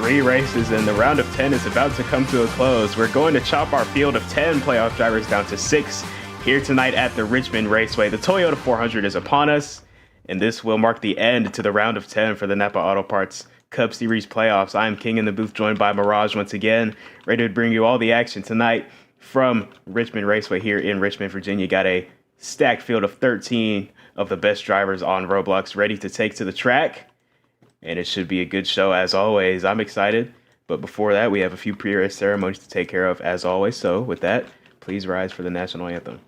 3 races, and the round of 10 is about to come to a close. We're going to chop our field of 10 playoff drivers down to 6 here tonight at the Richmond Raceway. The Toyota 400 is upon us, and this will mark the end to the round of 10 for the NAPA Auto Parts Cup Series playoffs. I am King in the booth, joined by Mirage once again, ready to bring you all the action tonight from Richmond Raceway here in Richmond, Virginia. Got a stacked field of 13 of the best drivers on Roblox ready to take to the track, and it should be a good show as always. I'm excited, but before that, we have a few pre-race ceremonies to take care of as always. So with that, please rise for the national anthem.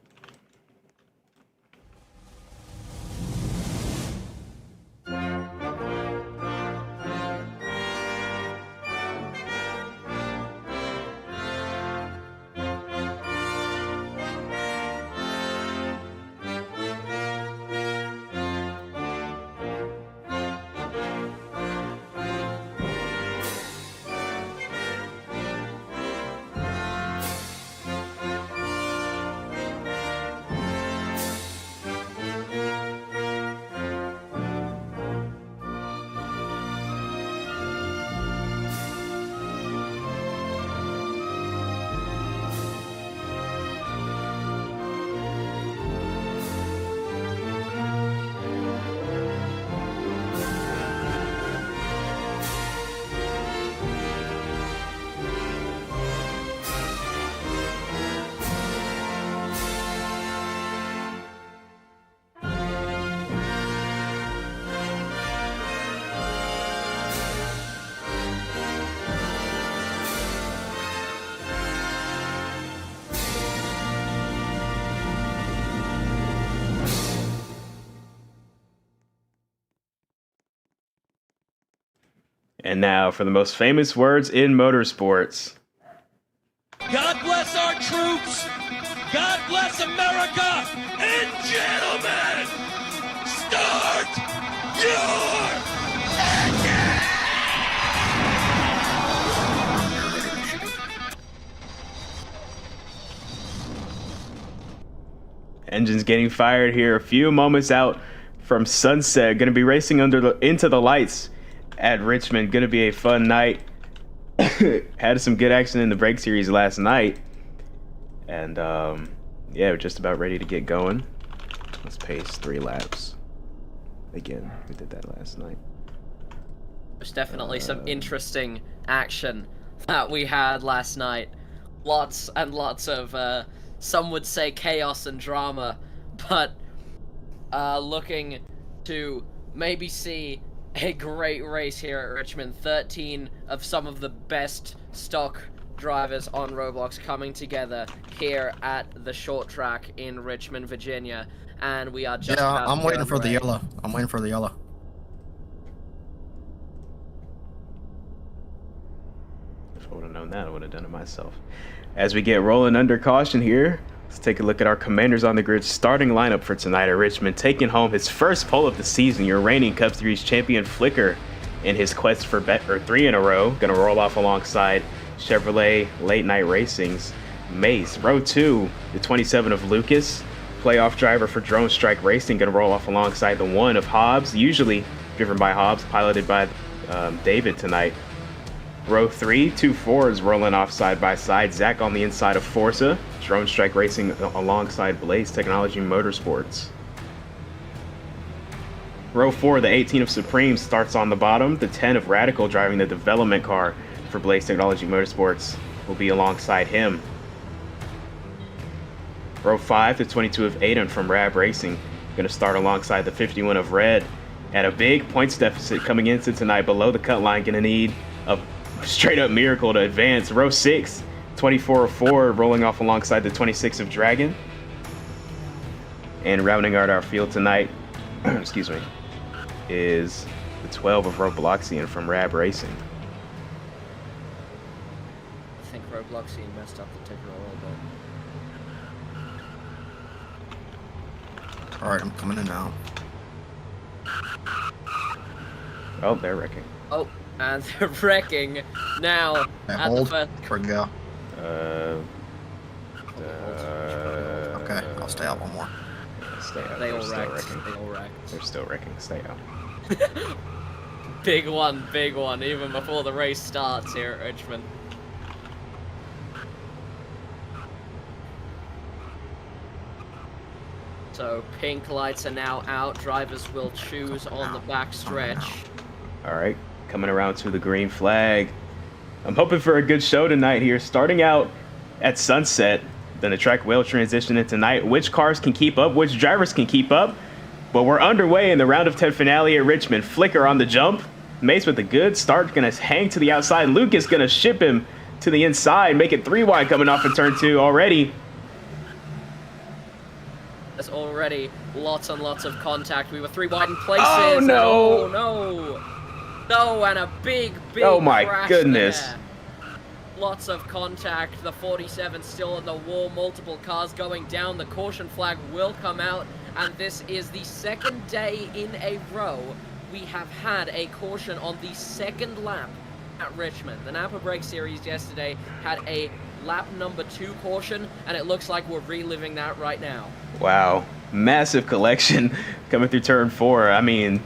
And now for the most famous words in motorsports. God bless our troops. God bless America. And gentlemen, start your Engines getting fired here a few moments out from sunset. Going to be racing into the lights at Richmond. Going to be a fun night. Had some good action in the break series last night, and yeah, we're just about ready to get going. Let's pace 3 laps. Again, we did that last night. There's definitely some interesting action that we had last night. Lots and lots of some would say chaos and drama, but looking to maybe see a great race here at Richmond. 13 of some of the best stock drivers on Roblox coming together here at the short track in Richmond, Virginia. And we are just I'm waiting for the yellow. I'm waiting for the yellow. If I would have known that, I would have done it myself. As we get rolling under caution here, let's take a look at our commanders on the grid starting lineup for tonight at Richmond. Taking home his first pole of the season, your reigning Cup Series champion Flicker, in his quest for 3 in a row. Going to roll off alongside Chevrolet Late Night Racing's Mace. Row 2, the 27 of Lucas, playoff driver for Drone Strike Racing. Going to roll off alongside the 1 of Hobbs, usually driven by Hobbs, piloted by David tonight. Row 3, 2 Fords rolling off side by side. Zach on the inside of Forza. Drone Strike Racing alongside Blaze Technology Motorsports. Row 4, the 18 of Supreme starts on the bottom. The 10 of Radical driving the development car for Blaze Technology Motorsports will be alongside him. Row 5, the 22 of Aiden from Rab Racing going to start alongside the 51 of Red. At a big points deficit coming into tonight, below the cut line, going to need a straight up miracle to advance. Row 6, 24 of Ford rolling off alongside the 26 of Dragon. And rounding out our field tonight, excuse me, is the 12 of Robloxian from Rab Racing. I think Robloxian messed up the ticker a little bit. Alright, I'm coming in now. Oh, they're wrecking. Oh, and they're wrecking now. Hold. Here we go. Okay, I'll stay out one more. Stay out. They They're all still wrecked. wrecking. They all wrecked. They're still wrecking. Stay out. Big one, even before the race starts here at Richmond. So pink lights are now out. Drivers will choose on the back stretch. All right, coming around to the green flag. I'm hoping for a good show tonight here. Starting out at sunset, then the track will transition into night. Which cars can keep up? Which drivers can keep up? But we're underway in the round of 10 finale at Richmond. Flicker on the jump. Mace with a good start, gonna hang to the outside. Lucas gonna ship him to the inside, make it 3 wide coming off of turn 2 already. There's already lots and lots of contact. We were 3 wide in places. Oh no! And, oh no! No, and a big Oh my crash goodness. there. Lots of contact. The 47 still on the wall. Multiple cars going down. The caution flag will come out. And this is the second day in a row we have had a caution on the second lap at Richmond. The NAPA Break Series yesterday had a lap number 2 caution, and it looks like we're reliving that right now. Wow, massive collection coming through turn 4. I mean,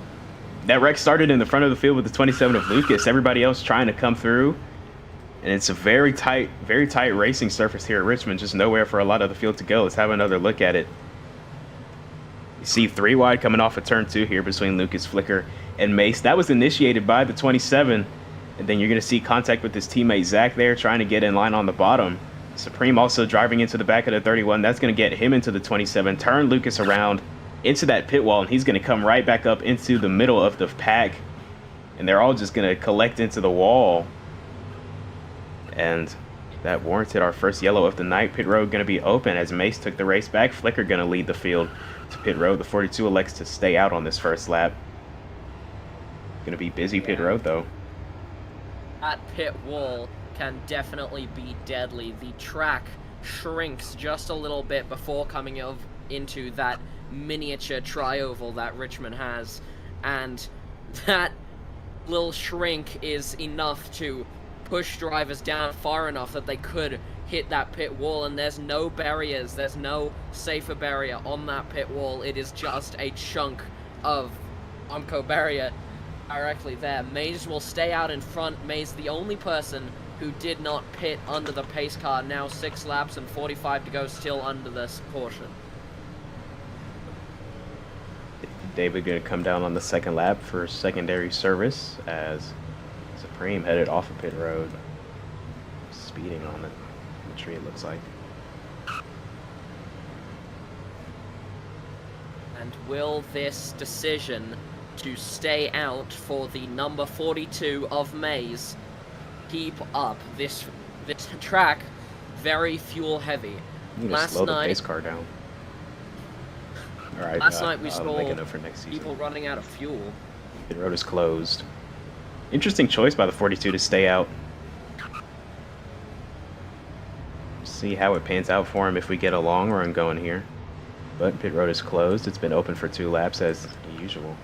that wreck started in the front of the field with the 27 of Lucas. Everybody else trying to come through. And it's a very tight racing surface here at Richmond. Just nowhere for a lot of the field to go. Let's have another look at it. You see 3 wide coming off of turn 2 here between Lucas, Flicker, and Mace. That was initiated by the 27. And then you're going to see contact with his teammate Zach there trying to get in line on the bottom. Supreme also driving into the back of the 31. That's going to get him into the 27. Turn Lucas around into that pit wall, and he's going to come right back up into the middle of the pack. And they're all just going to collect into the wall. And that warranted our first yellow of the night. Pit road going to be open as Mace took the race back. Flicker going to lead the field to pit road. The 42 elects to stay out on this first lap. Going to be busy pit road though. That pit wall can definitely be deadly. The track shrinks just a little bit before coming into that miniature tri-oval that Richmond has, and that little shrink is enough to push drivers down far enough that they could hit that pit wall, and there's no barriers, there's no safer barrier on that pit wall. It is just a chunk of Umco barrier directly there. Maze will stay out in front. Maze, the only person who did not pit under the pace car, now 6 laps and 45 to go, still under this caution. David going to come down on the second lap for secondary service as Supreme headed off of pit road, speeding on the tree it looks like. And will this decision to stay out for the number 42 of Maze keep up? This track very fuel heavy. You need to slow the pace car down. All right. Last night we saw for next people running out of fuel. Pit road is closed. Interesting choice by the 42 to stay out. See how it pans out for him if we get a long run going here. But pit road is closed. It's been open for 2 laps as usual.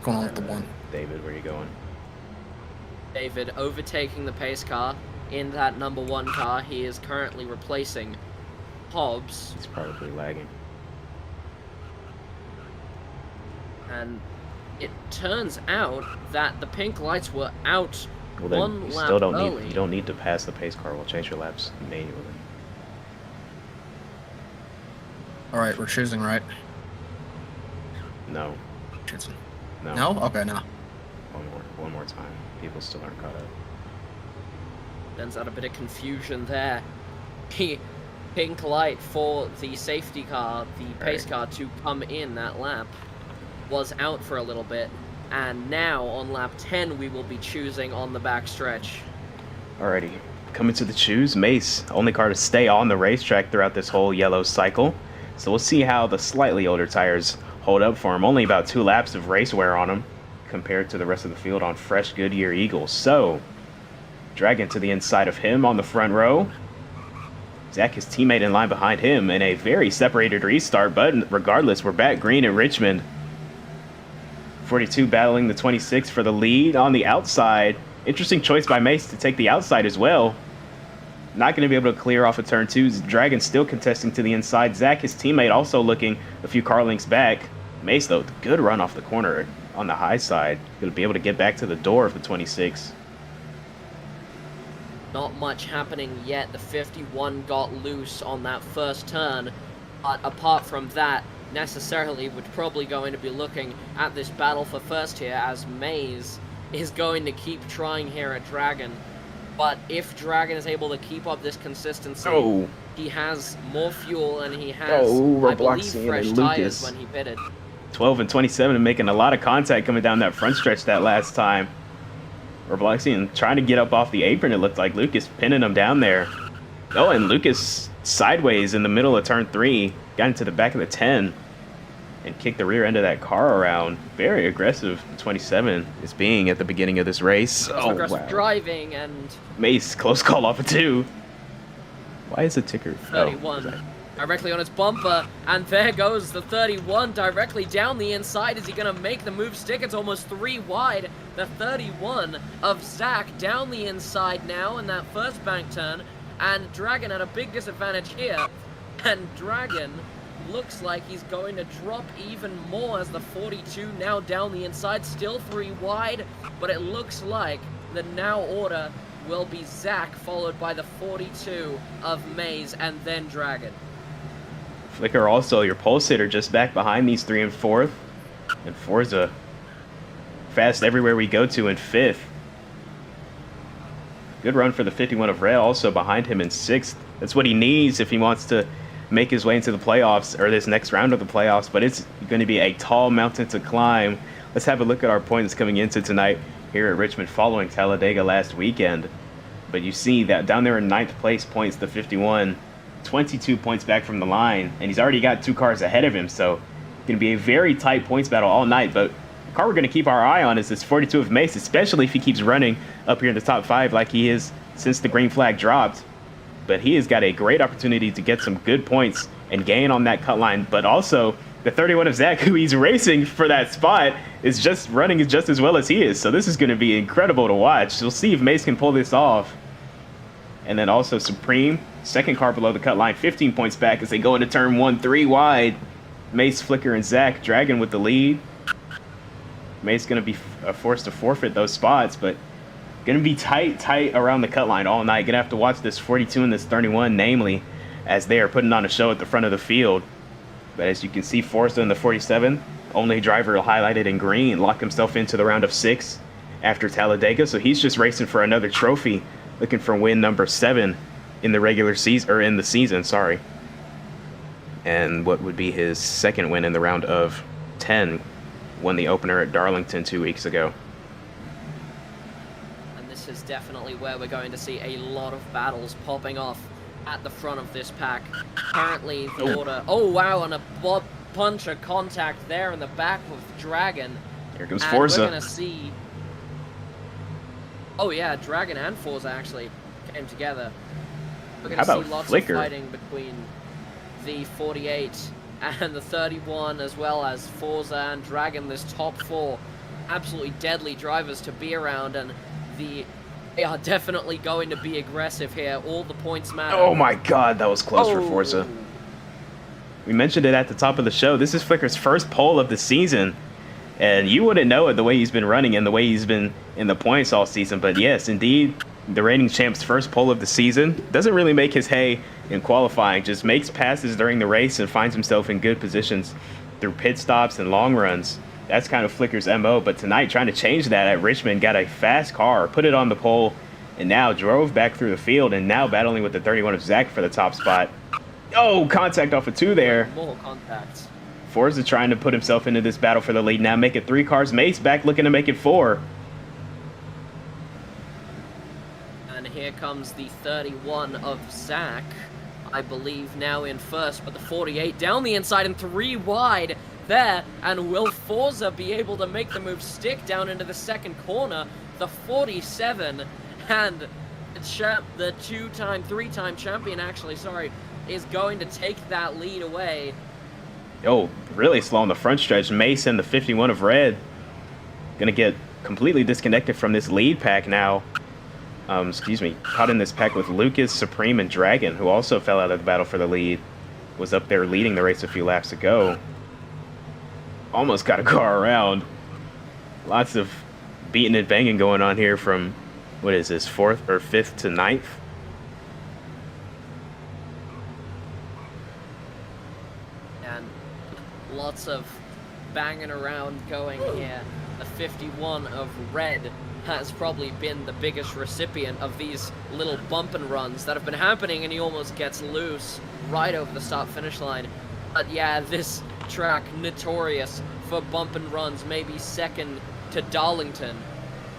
Going on with the 1. David, where are you going? David overtaking the pace car in that number 1 car. He is currently replacing Hobbs. He's probably lagging. And it turns out that the pink lights were out Well, then 1 you lap still don't early. need. You don't need to pass the pace car. We'll change your laps manually. All right, we're choosing, right? No. Choosing. No. No? Okay, no. One more time. People still aren't caught up. Turns out a bit of confusion there. The pink light for the safety car, the pace car, to come in that lap was out for a little bit, and now on lap 10 we will be choosing on the back stretch. Alrighty, coming to the choose. Mace, only car to stay on the racetrack throughout this whole yellow cycle. So we'll see how the slightly older tires hold up for him. Only about 2 laps of race wear on him compared to the rest of the field on fresh Goodyear Eagles. So, dragging to the inside of him on the front row. Zach, his teammate, in line behind him in a very separated restart, but regardless, we're back green at Richmond. 42 battling the 26 for the lead on the outside. Interesting choice by Mace to take the outside as well. Not going to be able to clear off of turn 2. Dragon still contesting to the inside. Zach, his teammate, also looking a few car lengths back. Mace, though, good run off the corner on the high side. Going to be able to get back to the door of the 26. Not much happening yet. The 51 got loose on that first turn. But apart from that, necessarily, we're probably going to be looking at this battle for first here, as Maze is going to keep trying here at Dragon. But if Dragon is able to keep up this consistency, he has more fuel and he has, I believe, fresh tires when he pitted. 12 and 27 and making a lot of contact coming down that front stretch that last time. Robloxian trying to get up off the apron, it looked like. Lucas pinning him down there. Oh, and Lucas sideways in the middle of turn 3, got into the back of the 10 and kicked the rear end of that car around. Very aggressive 27 is being at the beginning of this race. Aggressive driving, and Mace, close call off of 2. Why is the ticker 31 directly on its bumper, and there goes the 31 directly down the inside. Is he gonna make the move stick? It's almost 3 wide. The 31 of Zach down the inside now in that first bank turn, and Dragon at a big disadvantage here, and Dragon looks like he's going to drop even more as the 42 now down the inside, still 3 wide, but it looks like the now order will be Zach, followed by the 42 of Maze, and then Dragon. Flicker also, your pulse hitter, just back behind these 3 and 4th. And Forza, fast everywhere we go to in 5th. Good run for the 51 of Red, also behind him in 6th. That's what he needs if he wants to make his way into the playoffs, or this next round of the playoffs, but it's going to be a tall mountain to climb. Let's have a look at our points coming into tonight here at Richmond following Talladega last weekend. But you see that down there in 9th place points, the 51, 22 points back from the line, and he's already got 2 cars ahead of him, so it's going to be a very tight points battle all night. But the car we're going to keep our eye on is this 42 of Mace, especially if he keeps running up here in the top 5 like he is since the green flag dropped. But he has got a great opportunity to get some good points and gain on that cut line. But also, the 31 of Zach, who he's racing for that spot, is just running just as well as he is. So this is going to be incredible to watch. We'll see if Mace can pull this off. And then also Supreme, second car below the cut line, 15 points back as they go into turn 1, 3 wide. Mace, Flicker, and Zach, Dragon with the lead. Mace going to be forced to forfeit those spots, but going to be tight around the cut line all night. Going to have to watch this 42 and this 31, namely, as they are putting on a show at the front of the field. But as you can see, Forza in the 47, only driver highlighted in green, locked himself into the round of 6 after Talladega. So he's just racing for another trophy, looking for win number 7 in the regular season, or in the season, sorry. And what would be his second win in the round of 10, won the opener at Darlington 2 weeks ago. This is definitely where we're going to see a lot of battles popping off at the front of this pack. Currently, the order... Oh, wow, and a bunch of contact there in the back with Dragon. Here comes Forza. We're going to see... Oh, yeah, Dragon and Forza actually came together. We're going to see lots of fighting between the 48 and the 31, as well as Forza and Dragon, this top 4. Absolutely deadly drivers to be around, and they are definitely going to be aggressive here. All the points matter. Oh my god, that was close for Forza. We mentioned it at the top of the show. This is Flicker's first pole of the season. And you wouldn't know it the way he's been running and the way he's been in the points all season. But yes, indeed, the reigning champ's first pole of the season. Doesn't really make his hay in qualifying. Just makes passes during the race and finds himself in good positions through pit stops and long runs. That's kind of Flicker's MO, but tonight trying to change that at Richmond, got a fast car, put it on the pole, and now drove back through the field, and now battling with the 31 of Zach for the top spot. Oh, contact off of 2 there. More contacts. Forza trying to put himself into this battle for the lead now, make it 3 cars. Mace back looking to make it 4. And here comes the 31 of Zach, I believe now in first, but the 48 down the inside and 3 wide. There, and will Forza be able to make the move stick down into the second corner? The 47 and the 3-time champion, actually, sorry, is going to take that lead away. Oh, really slow on the front stretch. Mace and the 51 of Red gonna get completely disconnected from this lead pack now. Caught in this pack with Lucas, Supreme, and Dragon, who also fell out of the battle for the lead. Was up there leading the race a few laps ago. almost got a car around. Lots of beating and banging going on here from, what is this, 4th or 5th to 9th? And lots of banging around going here. The 51 of red has probably been the biggest recipient of these little bump and runs that have been happening, and he almost gets loose right over the start-finish line. But yeah, this track, notorious for bump and runs, maybe second to Darlington,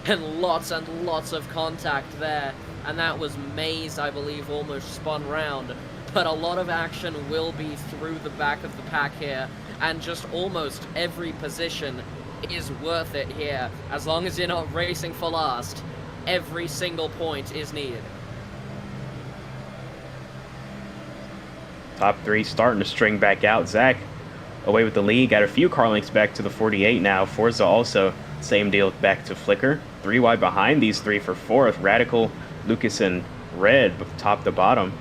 and lots of contact there. And that was Mays, I believe, almost spun round. But a lot of action will be through the back of the pack here, and just almost every position is worth it here. As long as you're not racing for last, every single point is needed. Top 3 starting to string back out. Zach away with the lead. Got a few car lengths back to the 48 now. Forza also, same deal, back to Flicker. 3 wide behind these 3 for 4th. Radical, Lucas, and Red, top to bottom.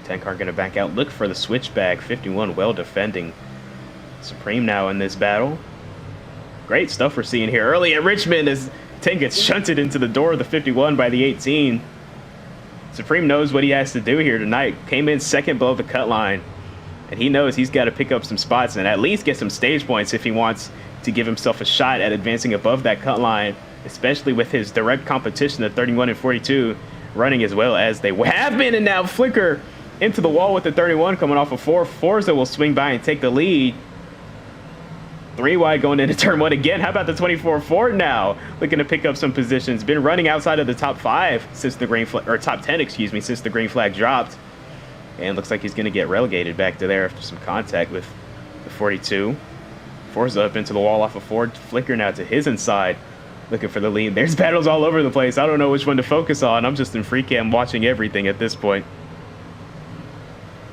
10 car going to back out. Look for the switchback. 51 well defending. Supreme now in this battle. Great stuff we're seeing here early at Richmond as 10 gets shunted into the door of the 51 by the 18. Supreme knows what he has to do here tonight. Came in second below the cut line, and he knows he's got to pick up some spots and at least get some stage points if he wants to give himself a shot at advancing above that cut line, especially with his direct competition at 31 and 42 running as well as they have been. And now Flicker into the wall with the 31 coming off of 4. Forza will swing by and take the lead. 3 wide going into turn 1 again. How about the 24 Ford now? Looking to pick up some positions. Been running outside of the top 5 since the green flag, or top 10, excuse me, since the green flag dropped. And looks like he's going to get relegated back to there after some contact with the 42. Forza up into the wall off of Ford. Flicker now to his inside, looking for the lead. There's battles all over the place. I don't know which one to focus on. I'm just in free cam watching everything at this point.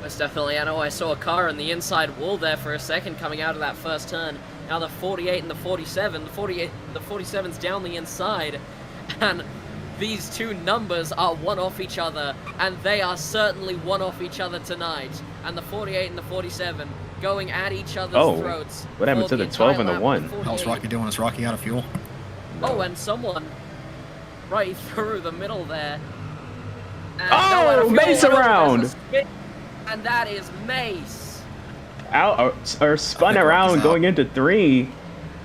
Most definitely. I know I saw a car in the inside wall there for a second coming out of that first turn. Now the 48 and the 47. The 47's down the inside, and these two numbers are one off each other, and they are certainly one off each other tonight. And the 48 and the 47 going at each other's throats. What happened to the 12 and the 1? How's Rocky doing? Is Rocky out of fuel? Oh, and someone right through the middle there. And oh, Mace around! And that is Mace. Out or spun around going into 3.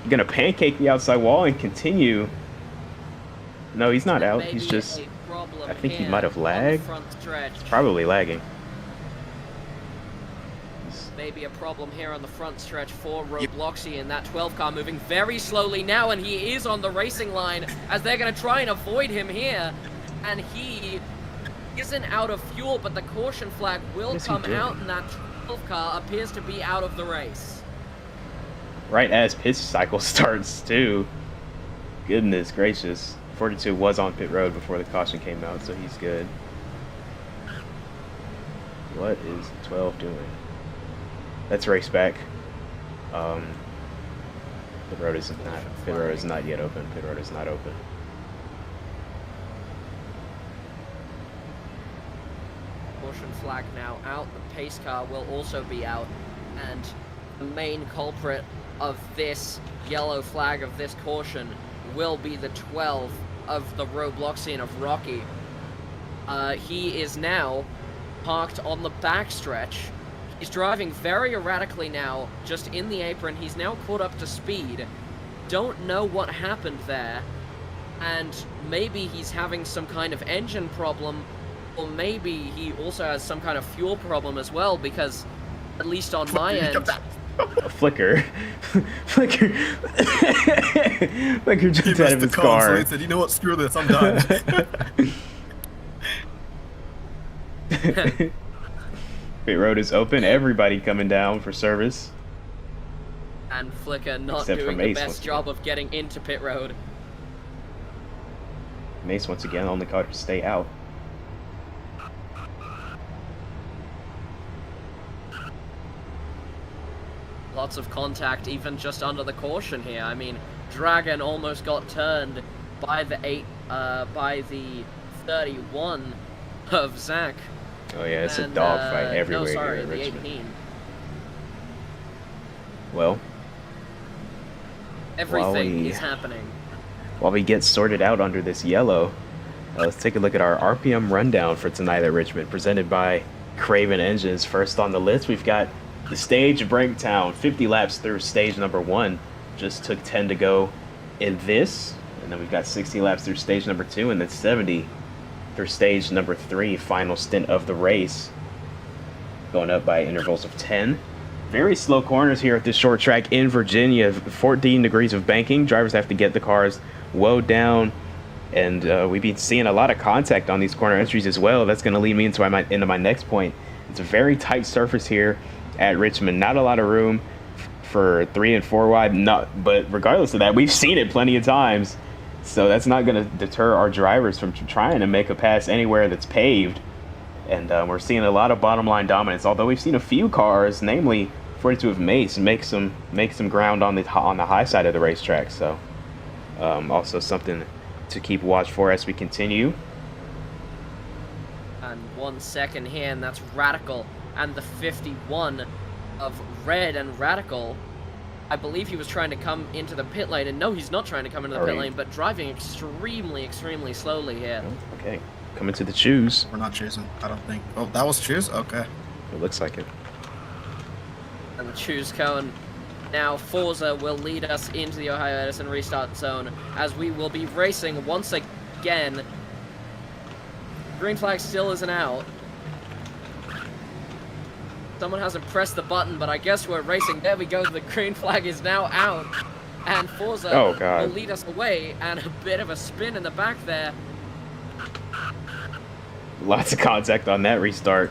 Gonna pancake the outside wall and continue. No, he's not out. He's just, I think he might have lagged. It's probably lagging. Maybe a problem here on the front stretch for Robloxy, and that 12 car moving very slowly now, and he is on the racing line as they're going to try and avoid him here, and he isn't out of fuel, but the caution flag will come out, and that 12 car appears to be out of the race. Right as pit cycle starts too. Goodness gracious. 42 was on pit road before the caution came out, so he's good. What is 12 doing? Let's race back. Pit road is not yet open. Pit road is not open. Caution flag now out. The pace car will also be out, and the main culprit of this yellow flag, of this caution, will be the 12 of the Robloxian of Rocky. He is now parked on the backstretch. He's driving very erratically now, just in the apron. He's now caught up to speed. Don't know what happened there. And maybe he's having some kind of engine problem, or maybe he also has some kind of fuel problem as well, because at least on my end... Flicker. Flicker just out of his car. So he said, you know what, screw this, I'm done. Pit road is open. Everybody coming down for service. And Flicker not doing the best job of getting into pit road. Mace once again, only car to stay out. Lots of contact even just under the caution here. I mean, Dragon almost got turned by the 31 of Zach. Oh yeah, it's a dogfight everywhere here in the Richmond. 18. Well, Everything is happening. while we get sorted out under this yellow, let's take a look at our RPM rundown for tonight at Richmond, presented by Craven Engines. First on the list, we've got the stage breakdown, 50 laps through stage number 1. Just took 10 to go in this. And then we've got 60 laps through stage number 2, and then 70 through stage number 3, final stint of the race. Going up by intervals of 10. Very slow corners here at this short track in Virginia. 14 degrees of banking. Drivers have to get the cars well down. And we've been seeing a lot of contact on these corner entries as well. That's going to lead me into my next point. It's a very tight surface here at Richmond. Not a lot of room for 3 and 4 wide. But regardless of that, we've seen it plenty of times. So that's not going to deter our drivers from trying to make a pass anywhere that's paved. And we're seeing a lot of bottom line dominance. Although we've seen a few cars, namely 42 of Mace, make some ground on the high side of the racetrack. So also something to keep watch for as we continue. And 1 second here, and that's Radical. And the 51 of Red and Radical. I believe he was trying to come into the pit lane, and no, he's not trying to come into the pit lane, but driving extremely, extremely slowly here. Okay, coming to the choose. We're not choosing, I don't think. Oh, that was choose? Okay. It looks like it. And the choose cone. Now Forza will lead us into the Ohio Edison restart zone as we will be racing once again. Green flag still isn't out. Someone hasn't pressed the button, but I guess we're racing. There we go. The green flag is now out. And Forza will lead us away. And a bit of a spin in the back there. Lots of contact on that restart.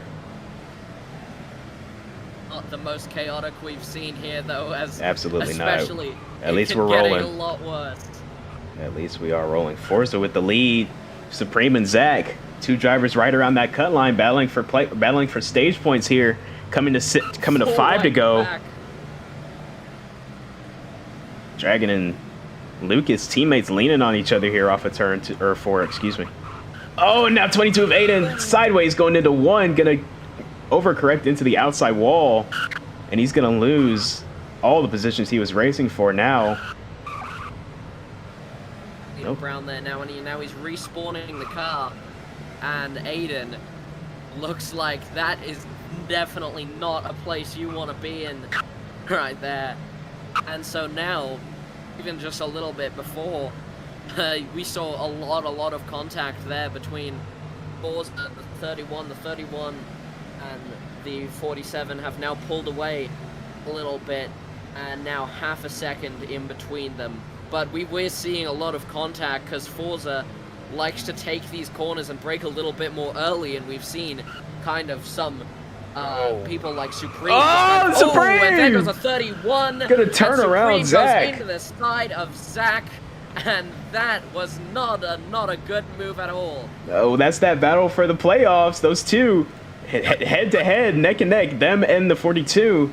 Not the most chaotic we've seen here, though. Absolutely especially not. At least we're rolling. Getting a lot worse. At least we are rolling. Forza with the lead. Supreme and Zach, 2 drivers right around that cut line, battling for stage points here. Coming to 5 to go. Back. Dragon and Lucas, teammates leaning on each other here off a turn 4, excuse me. Oh, and now 22 of Aiden sideways going into 1, gonna overcorrect into the outside wall, and he's gonna lose all the positions he was racing for now. Nope. Brown there now, and now he's respawning the car, and Aiden looks like that is definitely not a place you want to be in right there. And so now, even just a little bit before, we saw a lot of contact there between Forza, the 31 and the 47 have now pulled away a little bit, and now half a second in between them. But we're seeing a lot of contact because Forza likes to take these corners and brake a little bit more early, and we've seen kind of some people like Supreme. Oh, Supreme! And there goes a 31. Gonna turn around Zach. Goes into the side of Zach, and that was not a good move at all. Oh, that's that battle for the playoffs. Those two head to head, neck and neck, them and the 42.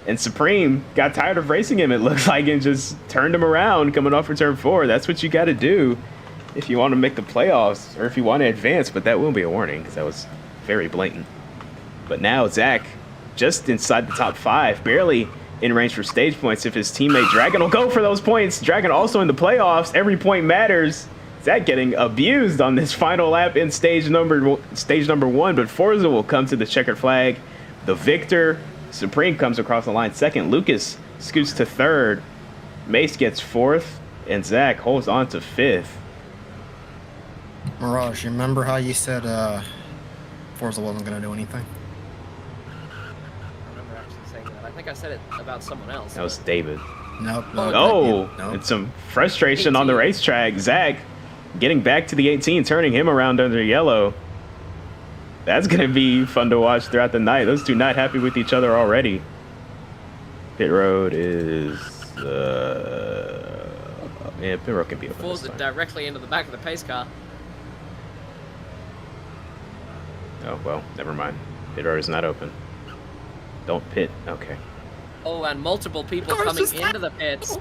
And Supreme got tired of racing him, it looks like, and just turned him around coming off for turn 4. That's what you got to do if you want to make the playoffs or if you want to advance, but that will be a warning because that was very blatant. But now Zach just inside the top 5, barely in range for stage points if his teammate Dragon will go for those points. Dragon also in the playoffs. Every point matters. Zach getting abused on this final lap in stage number 1, but Forza will come to the checkered flag. The victor. Supreme comes across the line 2nd. Lucas scoots to 3rd. Mace gets 4th, and Zach holds on to 5th. Mirage, you remember how you said Forza wasn't going to do anything? I remember actually saying that. I think I said it about someone else. That was David. Nope. Oh, nope. It's some frustration on the racetrack. Zach getting back to the 18, turning him around under yellow. That's going to be fun to watch throughout the night. Those two not happy with each other already. Pit road is... yeah, pit road can be open. Falls directly into the back of the pace car. Oh, well, never mind. Pit road is not open. Don't pit. Okay. Oh, and multiple people coming into the pits.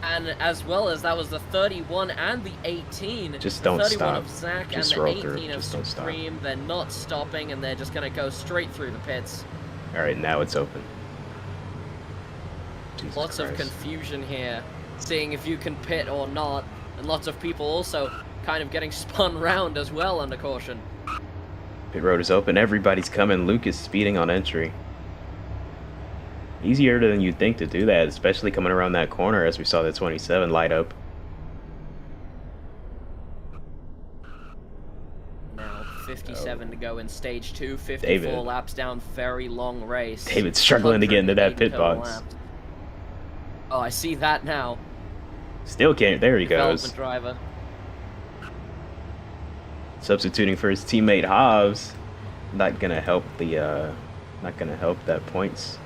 And as well as that was the 31 and the 18. Just don't the 31 stop. of Zach Just and the roll 18 through. of Just Supreme. They're not stopping, and they're just going to go straight through the pits. All right, now it's open. Jesus Lots of Christ. confusion here, seeing if you can pit or not, and lots of people also kind of getting spun round as well under caution. Pit road is open. Everybody's coming. Luke is speeding on entry. Easier than you'd think to do that, especially coming around that corner as we saw the 27 light up. Now 57 to go in stage 2, 54 David. laps down, very long race. David's struggling to get into that 108 pit total box. laps. Oh, I see that now. Still can't. There he goes. Development driver. Substituting for his teammate Hobbs. Not gonna help the not gonna help that points.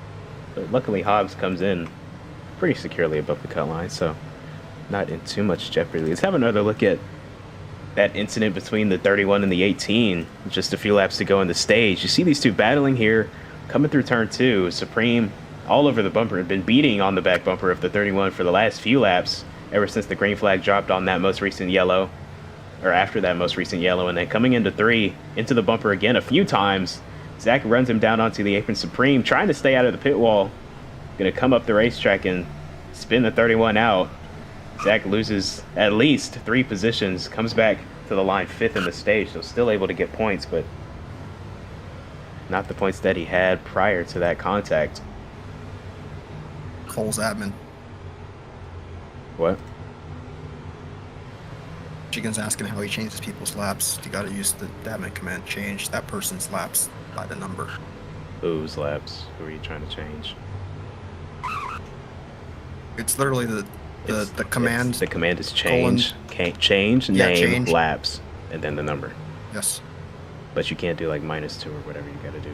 But luckily Hobbs comes in pretty securely above the cut line, so not in too much jeopardy. Let's have another look at that incident between the 31 and the 18. Just a few laps to go in the stage. You see these two battling here, coming through turn 2. Supreme all over the bumper, had been beating on the back bumper of the 31 for the last few laps, ever since the green flag dropped on that most recent yellow, or after that most recent yellow, and then coming into 3, into the bumper again a few times. Zach runs him down onto the apron. Supreme trying to stay out of the pit wall. Gonna come up the racetrack and spin the 31 out. Zach loses at least 3 positions, comes back to the line 5th in the stage, so still able to get points, but not the points that he had prior to that contact. Cole's admin. What? Chicken's asking how he changes people's laps. You gotta use the admin command, change that person's laps by the number. Whose laps? Who are you trying to change? It's literally the command. The command is change. Change, Yeah, name, change. laps, and then the number. Yes. But you can't do like -2 or whatever you gotta do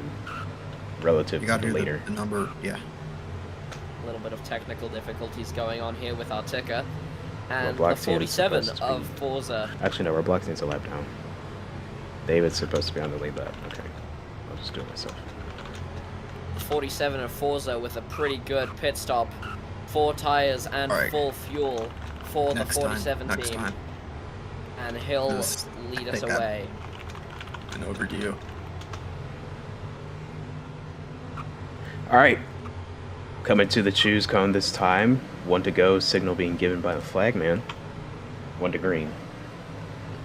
relative You to gotta the do leader. the number, yeah. A little bit of technical difficulties going on here with our ticker. And Well, the Block's 47 supposed to of be- Forza. Actually, no, Roblox needs a lap down. David's supposed to be on the lead lap. Okay. I'll just do it myself. 47 of Forza with a pretty good pit stop. 4 tires and Alright. full fuel for the 47 Next team. time. And he'll Just lead us take that. away. And over to you. All right. Coming to the choose cone this time. 1 to go, signal being given by the flagman. 1 to green.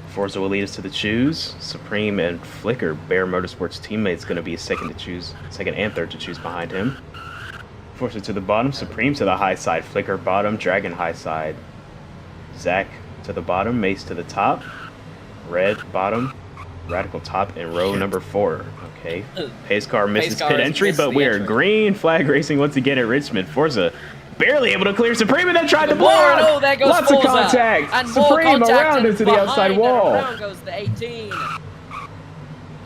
Forza will lead us to the choose. Supreme and Flicker, Bear Motorsports teammates, going to be second and third to choose behind him. Forza to the bottom, Supreme to the high side, Flicker bottom, Dragon high side. Zach to the bottom, Mace to the top, Red bottom, Radical top, and row number 4. Okay. Pace car misses Pace car pit has entry, missed but the we are entry. green flag racing once again at Richmond. Forza barely able to clear Supreme, and then tried to More, block. oh, there goes Lots Forza. of contact. And more Supreme contact around and into the outside behind, and wall. around goes the 18.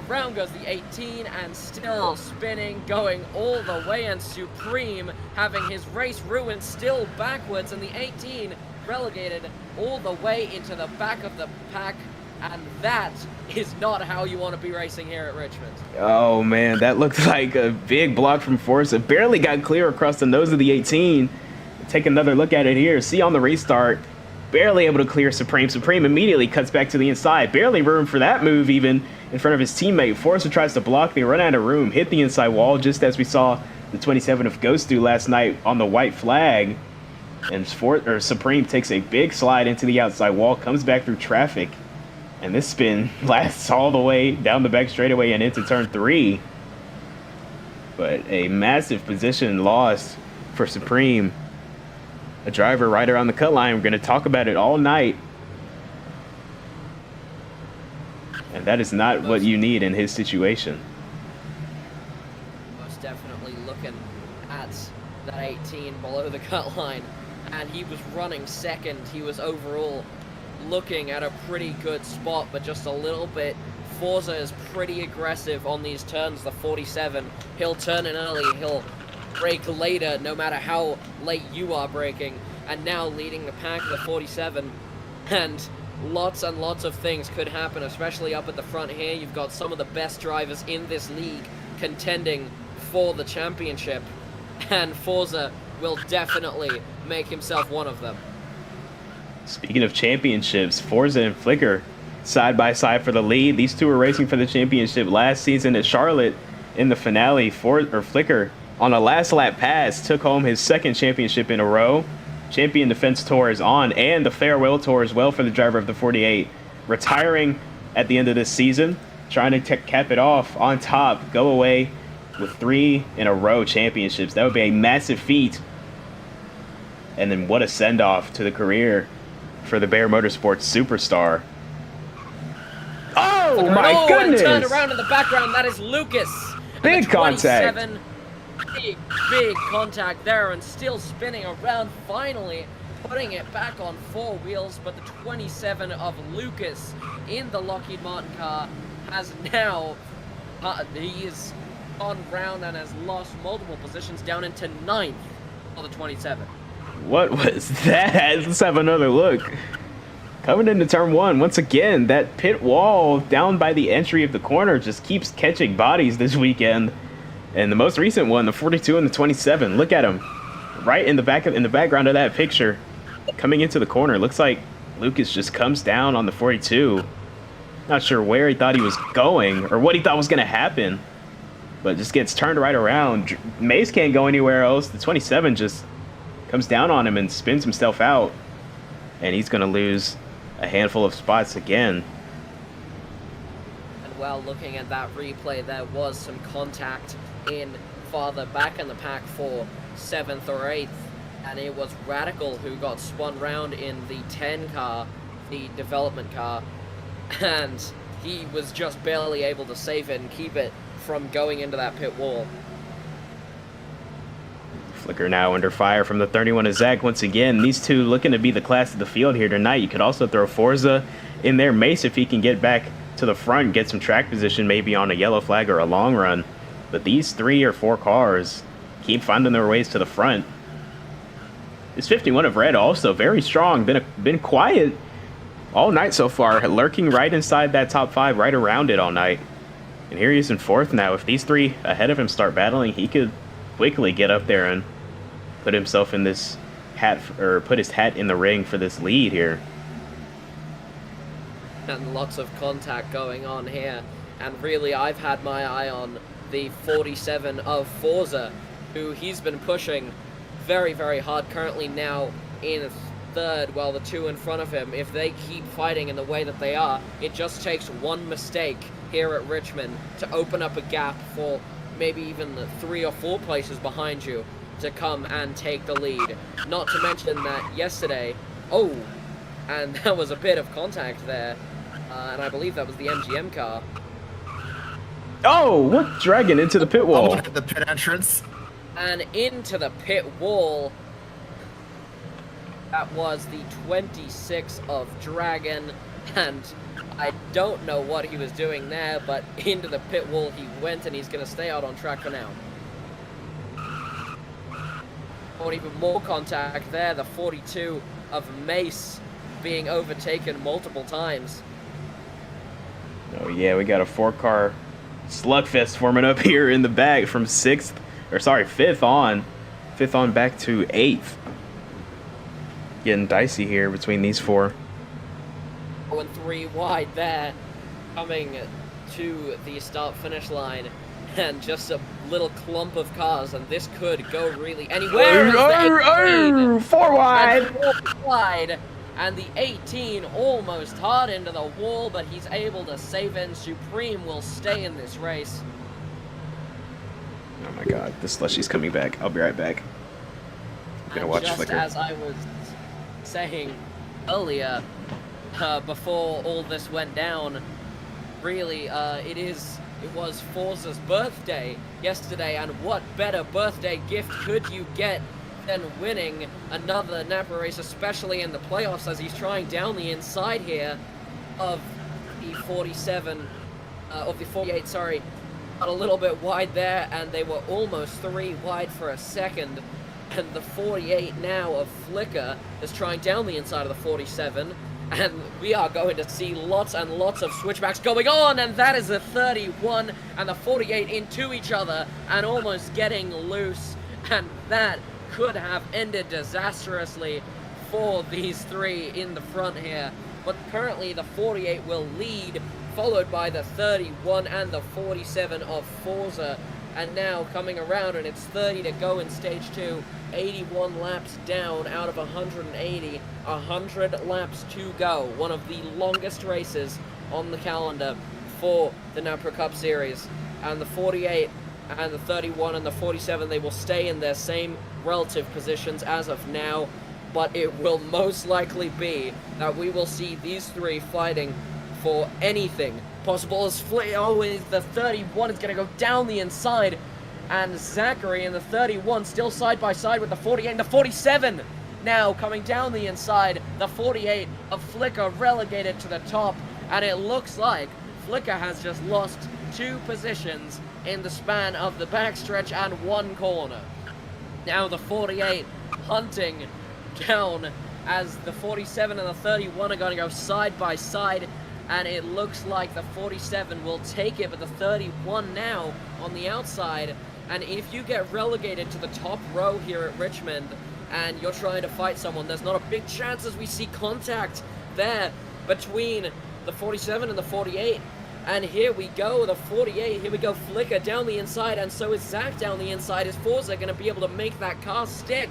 Around goes the 18 and still spinning, going all the way, and Supreme having his race ruined, still backwards, and the 18 relegated all the way into the back of the pack. And that is not how you want to be racing here at Richmond. Oh man, that looked like a big block from Forza. Barely got clear across the nose of the 18. Take another look at it here. See on the restart, barely able to clear Supreme. Supreme immediately cuts back to the inside. Barely room for that move even in front of his teammate. Forza tries to block. They run out of room, hit the inside wall, just as we saw the 27 of Ghost do last night on the white flag. And Supreme takes a big slide into the outside wall, comes back through traffic. And this spin lasts all the way down the back straightaway and into turn 3. But a massive position lost for Supreme. A driver right around the cut line. We're going to talk about it all night. And that is not what you need in his situation. Most definitely looking at that 18 below the cut line. And he was running second. He was overall looking at a pretty good spot, but just a little bit. Forza is pretty aggressive on these turns, the 47. He'll turn in early, he'll brake later, no matter how late you are braking. And now leading the pack, the 47. And lots of things could happen, especially up at the front here. You've got some of the best drivers in this league contending for the championship. And Forza will definitely make himself one of them. Speaking of championships, Forza and Flicker side by side for the lead. These two were racing for the championship last season at Charlotte in the finale. Flicker on a last lap pass, took home his second championship in a row. Champion Defense Tour is on, and the Farewell Tour as well for the driver of the 48. Retiring at the end of this season, trying to cap it off on top, go away with 3 in a row championships. That would be a massive feat. And then what a send-off to the career for the Bear Motorsports superstar. Oh my goodness! And turned around in the background, that is Lucas. Big contact. Big contact there, and still spinning around, finally putting it back on 4 wheels. But the 27 of Lucas in the Lockheed Martin car has now, he is gone round and has lost multiple positions down into 9th for the 27. What was that? Let's have another look. Coming into turn 1, once again, that pit wall down by the entry of the corner just keeps catching bodies this weekend. And the most recent one, the 42 and the 27, look at him. Right in the background of that picture, coming into the corner. Looks like Lucas just comes down on the 42. Not sure where he thought he was going or what he thought was going to happen, but just gets turned right around. Mace can't go anywhere else. The 27 just comes down on him and spins himself out, and he's going to lose a handful of spots again. And while looking at that replay, there was some contact in farther back in the pack for 7th or 8th, and it was Radical who got spun round in the 10 car, the development car, and he was just barely able to save it and keep it from going into that pit wall. Flicker now under fire from the 31 of Zach once again. These two looking to be the class of the field here tonight. You could also throw Forza in there. Mace, if he can get back to the front, get some track position, maybe on a yellow flag or a long run. But these 3 or 4 cars keep finding their ways to the front. This 51 of Red also very strong. Been quiet all night so far, lurking right inside that top 5, right around it all night. And here he is in 4th now. If these 3 ahead of him start battling, he could quickly get up there and put himself in this hat, or put his hat in the ring for this lead here. And lots of contact going on here. And really, I've had my eye on the 47 of Forza, who he's been pushing very, very hard. Currently now in 3rd, while the 2 in front of him, if they keep fighting in the way that they are, it just takes one mistake here at Richmond to open up a gap for maybe even the 3 or 4 places behind you to come and take the lead. Not to mention that yesterday, and there was a bit of contact there, and I believe that was the MGM car. Oh, what dragging into the pit wall? The pit entrance. And into the pit wall, that was the 26 of Dragon, and I don't know what he was doing there, but into the pit wall he went, and he's going to stay out on track for now. Or even more contact there, the 42 of Mace being overtaken multiple times. Oh yeah, we got a 4-car slugfest forming up here in the back from 5th on back to 8th. Getting dicey here between these 4. Going 3 wide there, coming to the start-finish line, and just a little clump of cars, and this could go really anywhere. 4 wide! And 4 wide, and the 18 almost hard into the wall, but he's able to save it, and Supreme will stay in this race. Oh my god, the slushy's coming back. I'll be right back. I'm gonna watch just Flicker. As I was saying earlier, before all this went down, really, it was Forza's birthday yesterday, and what better birthday gift could you get than winning another NAPA race, especially in the playoffs, as he's trying down the inside here of the 47, of the 48, sorry. Got a little bit wide there, and they were almost 3 wide for a second. And the 48 now of Flicker is trying down the inside of the 47. And we are going to see lots and lots of switchbacks going on. And that is the 31 and the 48 into each other and almost getting loose. And that could have ended disastrously for these 3 in the front here. But currently the 48 will lead, followed by the 31 and the 47 of Forza, And now coming around, and it's 30 to go in stage 2. 81 laps down out of 180. 100 laps to go. One of the longest races on the calendar for the NAPA Cup Series. And the 48 and the 31 and the 47, they will stay in their same relative positions as of now. But it will most likely be that we will see these three fighting for anything possible. As the 31 is going to go down the inside, and Zachary and the 31 still side by side with the 48 and the 47. Now coming down the inside, the 48 of Flicker relegated to the top, and it looks like Flicker has just lost 2 positions in the span of the backstretch and 1 corner. Now the 48 hunting down as the 47 and the 31 are going to go side by side, and it looks like the 47 will take it, but the 31 now on the outside. And if you get relegated to the top row here at Richmond and you're trying to fight someone, there's not a big chance, as we see contact there between the 47 and the 48. And here we go, the 48, here we go, Flicker down the inside, and so is Zach down the inside. Is Forza going to be able to make that car stick?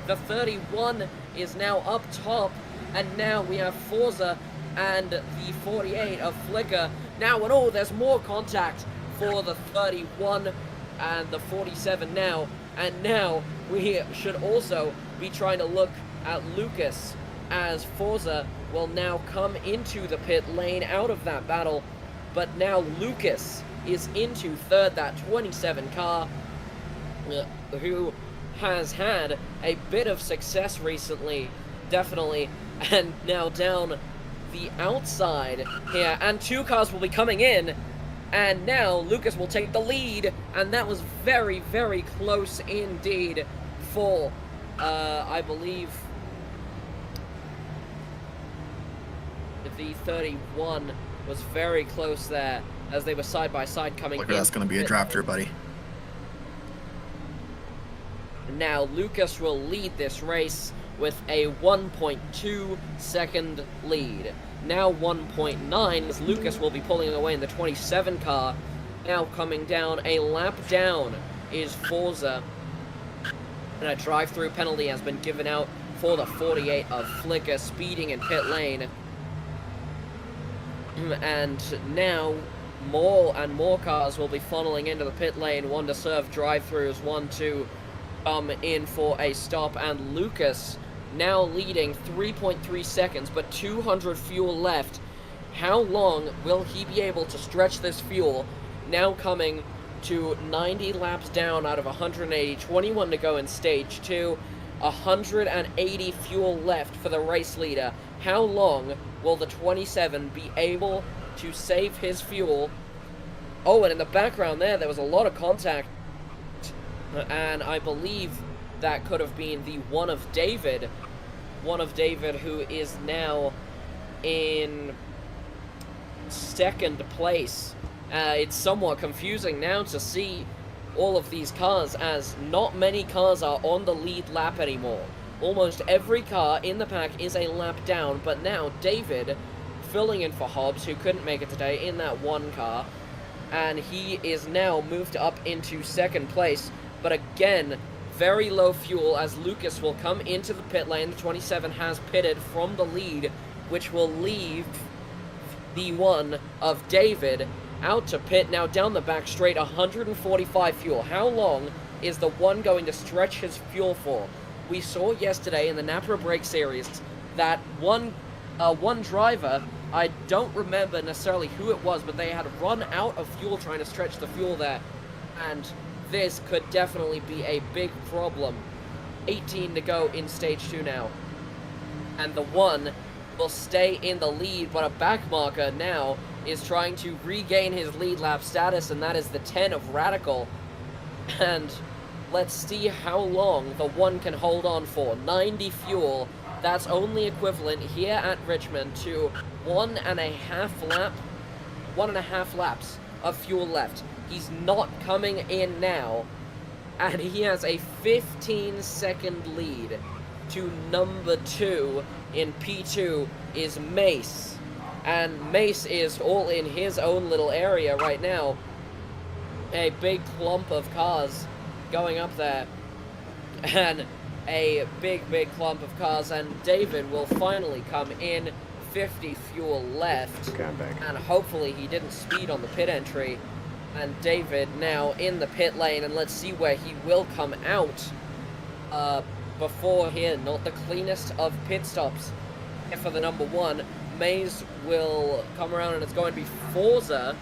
The 31 is now up top, and now we have Forza and the 48 of Flicker. Now, and oh, there's more contact for the 31 and the 47 now. And now we should also be trying to look at Lucas, as Forza will now come into the pit lane out of that battle. But now Lucas is into third, that 27 car, who has had a bit of success recently, definitely, and now down the outside here, and 2 cars will be coming in, and now Lucas will take the lead, and that was very, very close indeed for, I believe, the 31 was very close there, as they were side by side coming in. That's going to be a drafter, buddy. Now Lucas will lead this race with a 1.2 second lead. Now 1.9, as Lucas will be pulling away in the 27 car. Now coming down, a lap down is Forza. And a drive-through penalty has been given out for the 48 of Flicker, speeding in pit lane. And now more and more cars will be funneling into the pit lane, one to serve drive-throughs, one to come in for a stop, and Lucas now leading 3.3 seconds, but 200 fuel left. How long will he be able to stretch this fuel? Now coming to 90 laps down out of 180, 21 to go in stage 2, 180 fuel left for the race leader. How long will the 27 be able to save his fuel? Oh, and in the background there was a lot of contact, and I believe that could have been the one of David, who is now in second place. It's somewhat confusing now to see all of these cars, as not many cars are on the lead lap anymore. Almost every car in the pack is a lap down, but now David filling in for Hobbs, who couldn't make it today, in that one car, and he is now moved up into second place. But again, very low fuel, as Lucas will come into the pit lane. The 27 has pitted from the lead, which will leave the one of David out to pit. Now down the back straight, 145 fuel. How long is the one going to stretch his fuel for? We saw yesterday in the NAPA Break Series that one driver, I don't remember necessarily who it was, but they had run out of fuel trying to stretch the fuel there, and this could definitely be a big problem. 18 to go in stage 2 now, and the one will stay in the lead, but a back marker now is trying to regain his lead lap status, and that is the 10 of Radical. And let's see how long the one can hold on for. 90 fuel, that's only equivalent here at Richmond to 1.5 laps of fuel left. He's not coming in now, and he has a 15-second lead to number 2 in P2 is Mace. And Mace is all in his own little area right now. a big clump of cars going up there, and a big clump of cars, and David will finally come in, 50 fuel left, Okay, I'm back. and hopefully he didn't speed on the pit entry, and David now in the pit lane, and let's see where he will come out before here. Not the cleanest of pit stops for the number one. Mays will come around, and it's going to be Forza,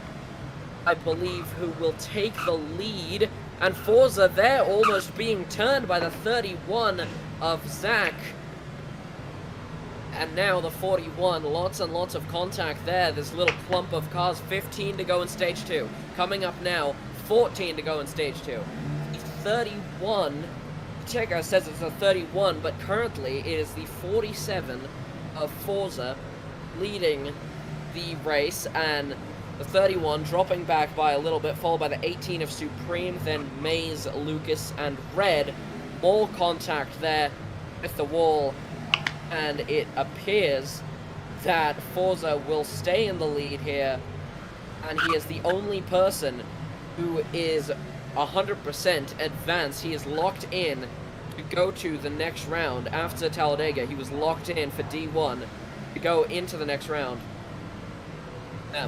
I believe, who will take the lead. And Forza there almost being turned by the 31 of Zach. And now the 41, lots and lots of contact there. This little clump of cars, 15 to go in stage 2. Coming up now, 14 to go in stage 2. The 31, Checker says it's a 31, but currently it is the 47 of Forza leading the race, and the 31 dropping back by a little bit, followed by the 18 of Supreme, then Mays, Lucas, and Red. More contact there with the wall, and it appears that Forza will stay in the lead here, and he is the only person who is 100% advanced. He is locked in to go to the next round. After Talladega, he was locked in for D1 to go into the next round.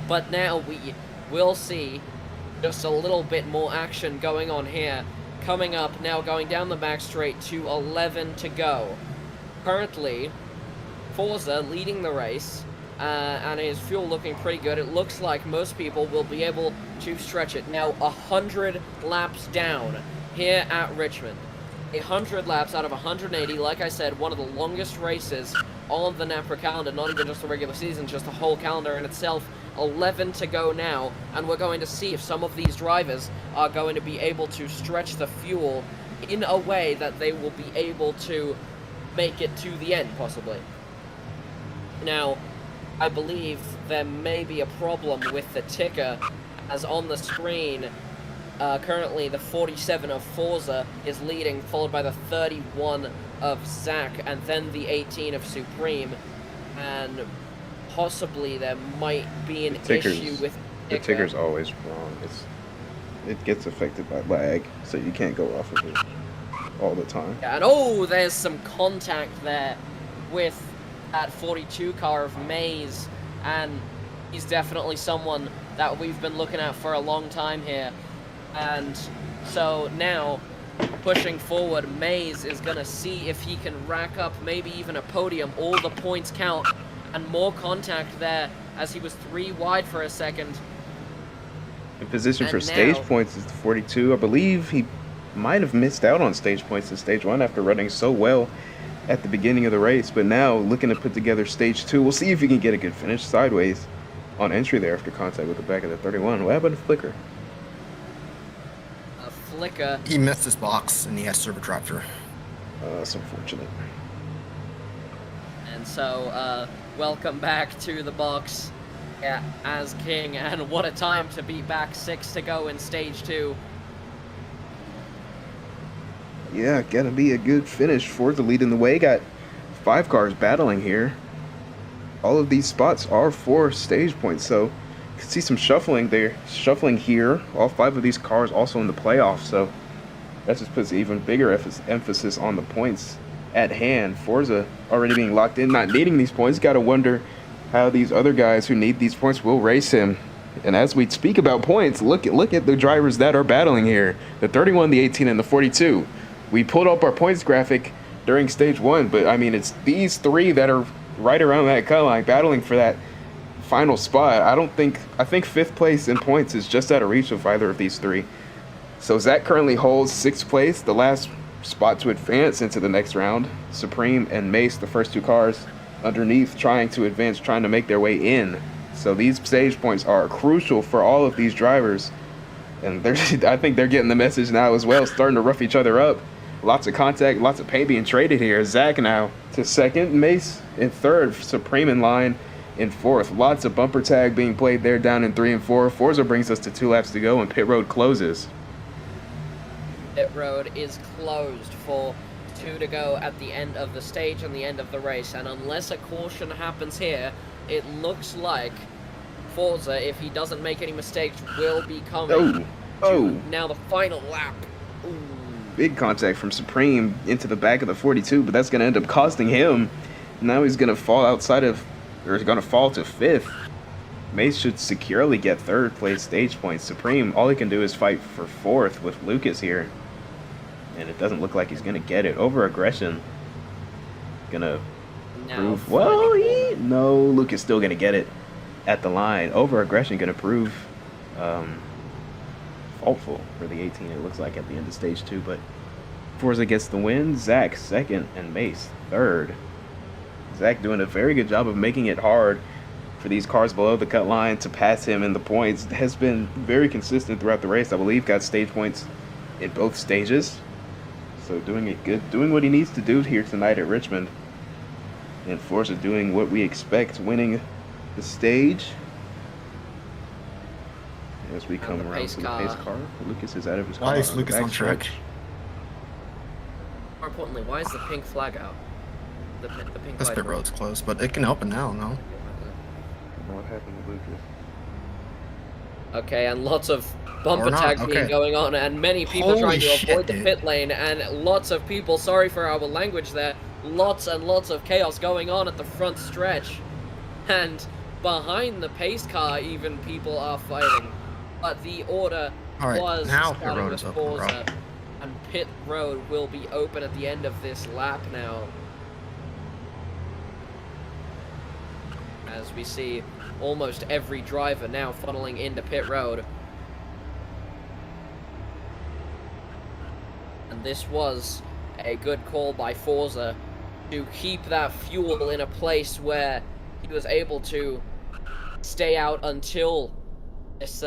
But now we will see just a little bit more action going on here. Coming up now, going down the back straight to 11 to go. Currently, Forza leading the race, and his fuel looking pretty good. It looks like most people will be able to stretch it. Now 100 laps down here at Richmond. 100 laps out of 180, like I said, one of the longest races on the NAPA calendar, not even just the regular season, just the whole calendar in itself. 11 to go now, and we're going to see if some of these drivers are going to be able to stretch the fuel in a way that they will be able to make it to the end, possibly. Now, I believe there may be a problem with the ticker, as on the screen, currently the 47 of Forza is leading, followed by the 31 of Zach, and then the 18 of Supreme, and possibly there might be an issue with the ticker's always wrong. It gets affected by lag, so you can't go off of it all the time. Yeah, and oh, there's some contact there with that 42 car of Mays, and he's definitely someone that we've been looking at for a long time here. And so now, pushing forward, Mays is going to see if he can rack up maybe even a podium. All the points count, and more contact there as he was 3 wide for a second. In position And for now, stage points is the 42. I believe he might have missed out on stage points in stage 1 after running so well at the beginning of the race, but now looking to put together stage 2. We'll see if he can get a good finish sideways on entry there after contact with the back of the 31. What happened to Flicker? a flicker. He missed his box and he has servo tractor. That's unfortunate. And so, welcome back to the box, yeah, as King, and what a time to be back. 6 to go in stage 2. Yeah, gonna be a good finish. Forza leading the way. Got 5 cars battling here. All of these spots are for stage points, so you can see some shuffling there. Shuffling here. All 5 of these cars also in the playoffs, so that just puts even bigger emphasis on the points at hand. Forza already being locked in, not needing these points. Got to wonder how these other guys who need these points will race him. And as we speak about points, look at the drivers that are battling here. The 31, the 18, and the 42. We pulled up our points graphic during stage 1, but I mean, it's these 3 that are right around that cut line battling for that final spot. I think 5th place in points is just out of reach of either of these 3. So Zach currently holds 6th place, the last spot to advance into the next round. Supreme and Mace, the first 2 cars underneath, trying to advance, trying to make their way in. So these stage points are crucial for all of these drivers. And I think they're getting the message now as well, starting to rough each other up. Lots of contact, lots of paint being traded here. Zach now to 2nd, Mace in 3rd, Supreme in line in 4th. Lots of bumper tag being played there down in 3 and 4. Forza brings us to 2 laps to go and pit road closes. Pit road is closed for 2 to go at the end of the stage and the end of the race, and unless a caution happens here, it looks like Forza, if he doesn't make any mistakes, will be coming Oh. now the final lap. Ooh. Big contact from Supreme into the back of the 42, but that's going to end up costing him. Now he's going to fall outside of, or he's going to fall to 5th. Mace should securely get 3rd place stage points. Supreme, all he can do is fight for 4th with Lucas here. And it doesn't look like he's going to get it. Over aggression. Going to prove, well, no, Lucas still going to get it at the line. Over aggression going to prove faultful for the 18, it looks like, at the end of stage 2. But Forza gets the win. Zach 2nd and Mace 3rd. Zach doing a very good job of making it hard for these cars below the cut line to pass him in the points. Has been very consistent throughout the race. I believe got stage points in both stages. So doing it good, doing what he needs to do here tonight at Richmond. And Forza doing what we expect, winning the stage. As we come around to the pace car, Lucas is out of his car. Why is Lucas on track? More importantly, why is the pink flag out? The pink This light pit road's closed, but it can open now, no? What happened to Lucas? Okay, and lots of bumper tagging okay. going on, and many people Holy trying to shit, avoid the dude. pit lane, and lots of people, sorry for our language there, lots and lots of chaos going on at the front stretch. And behind the pace car, even people are fighting. But the order was now pit starting road with is open, bro. Forza, and pit road will be open at the end of this lap now. As we see almost every driver now funneling into pit road. And this was a good call by Forza to keep that fuel in a place where he was able to stay out until this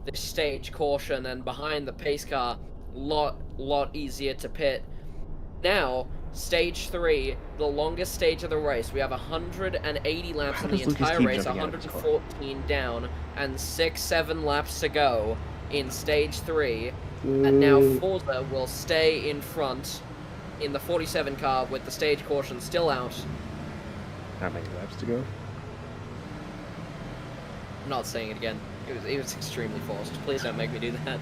this stage caution, and behind the pace car, lot easier to pit. Now, stage 3, the longest stage of the race. We have 180 laps in the entire race, 114 down, and 6-7 laps to go in stage 3. And now Forza will stay in front in the 47 car with the stage caution still out. How many laps to go? I'm not saying it again. It was extremely forced. Please don't make me do that.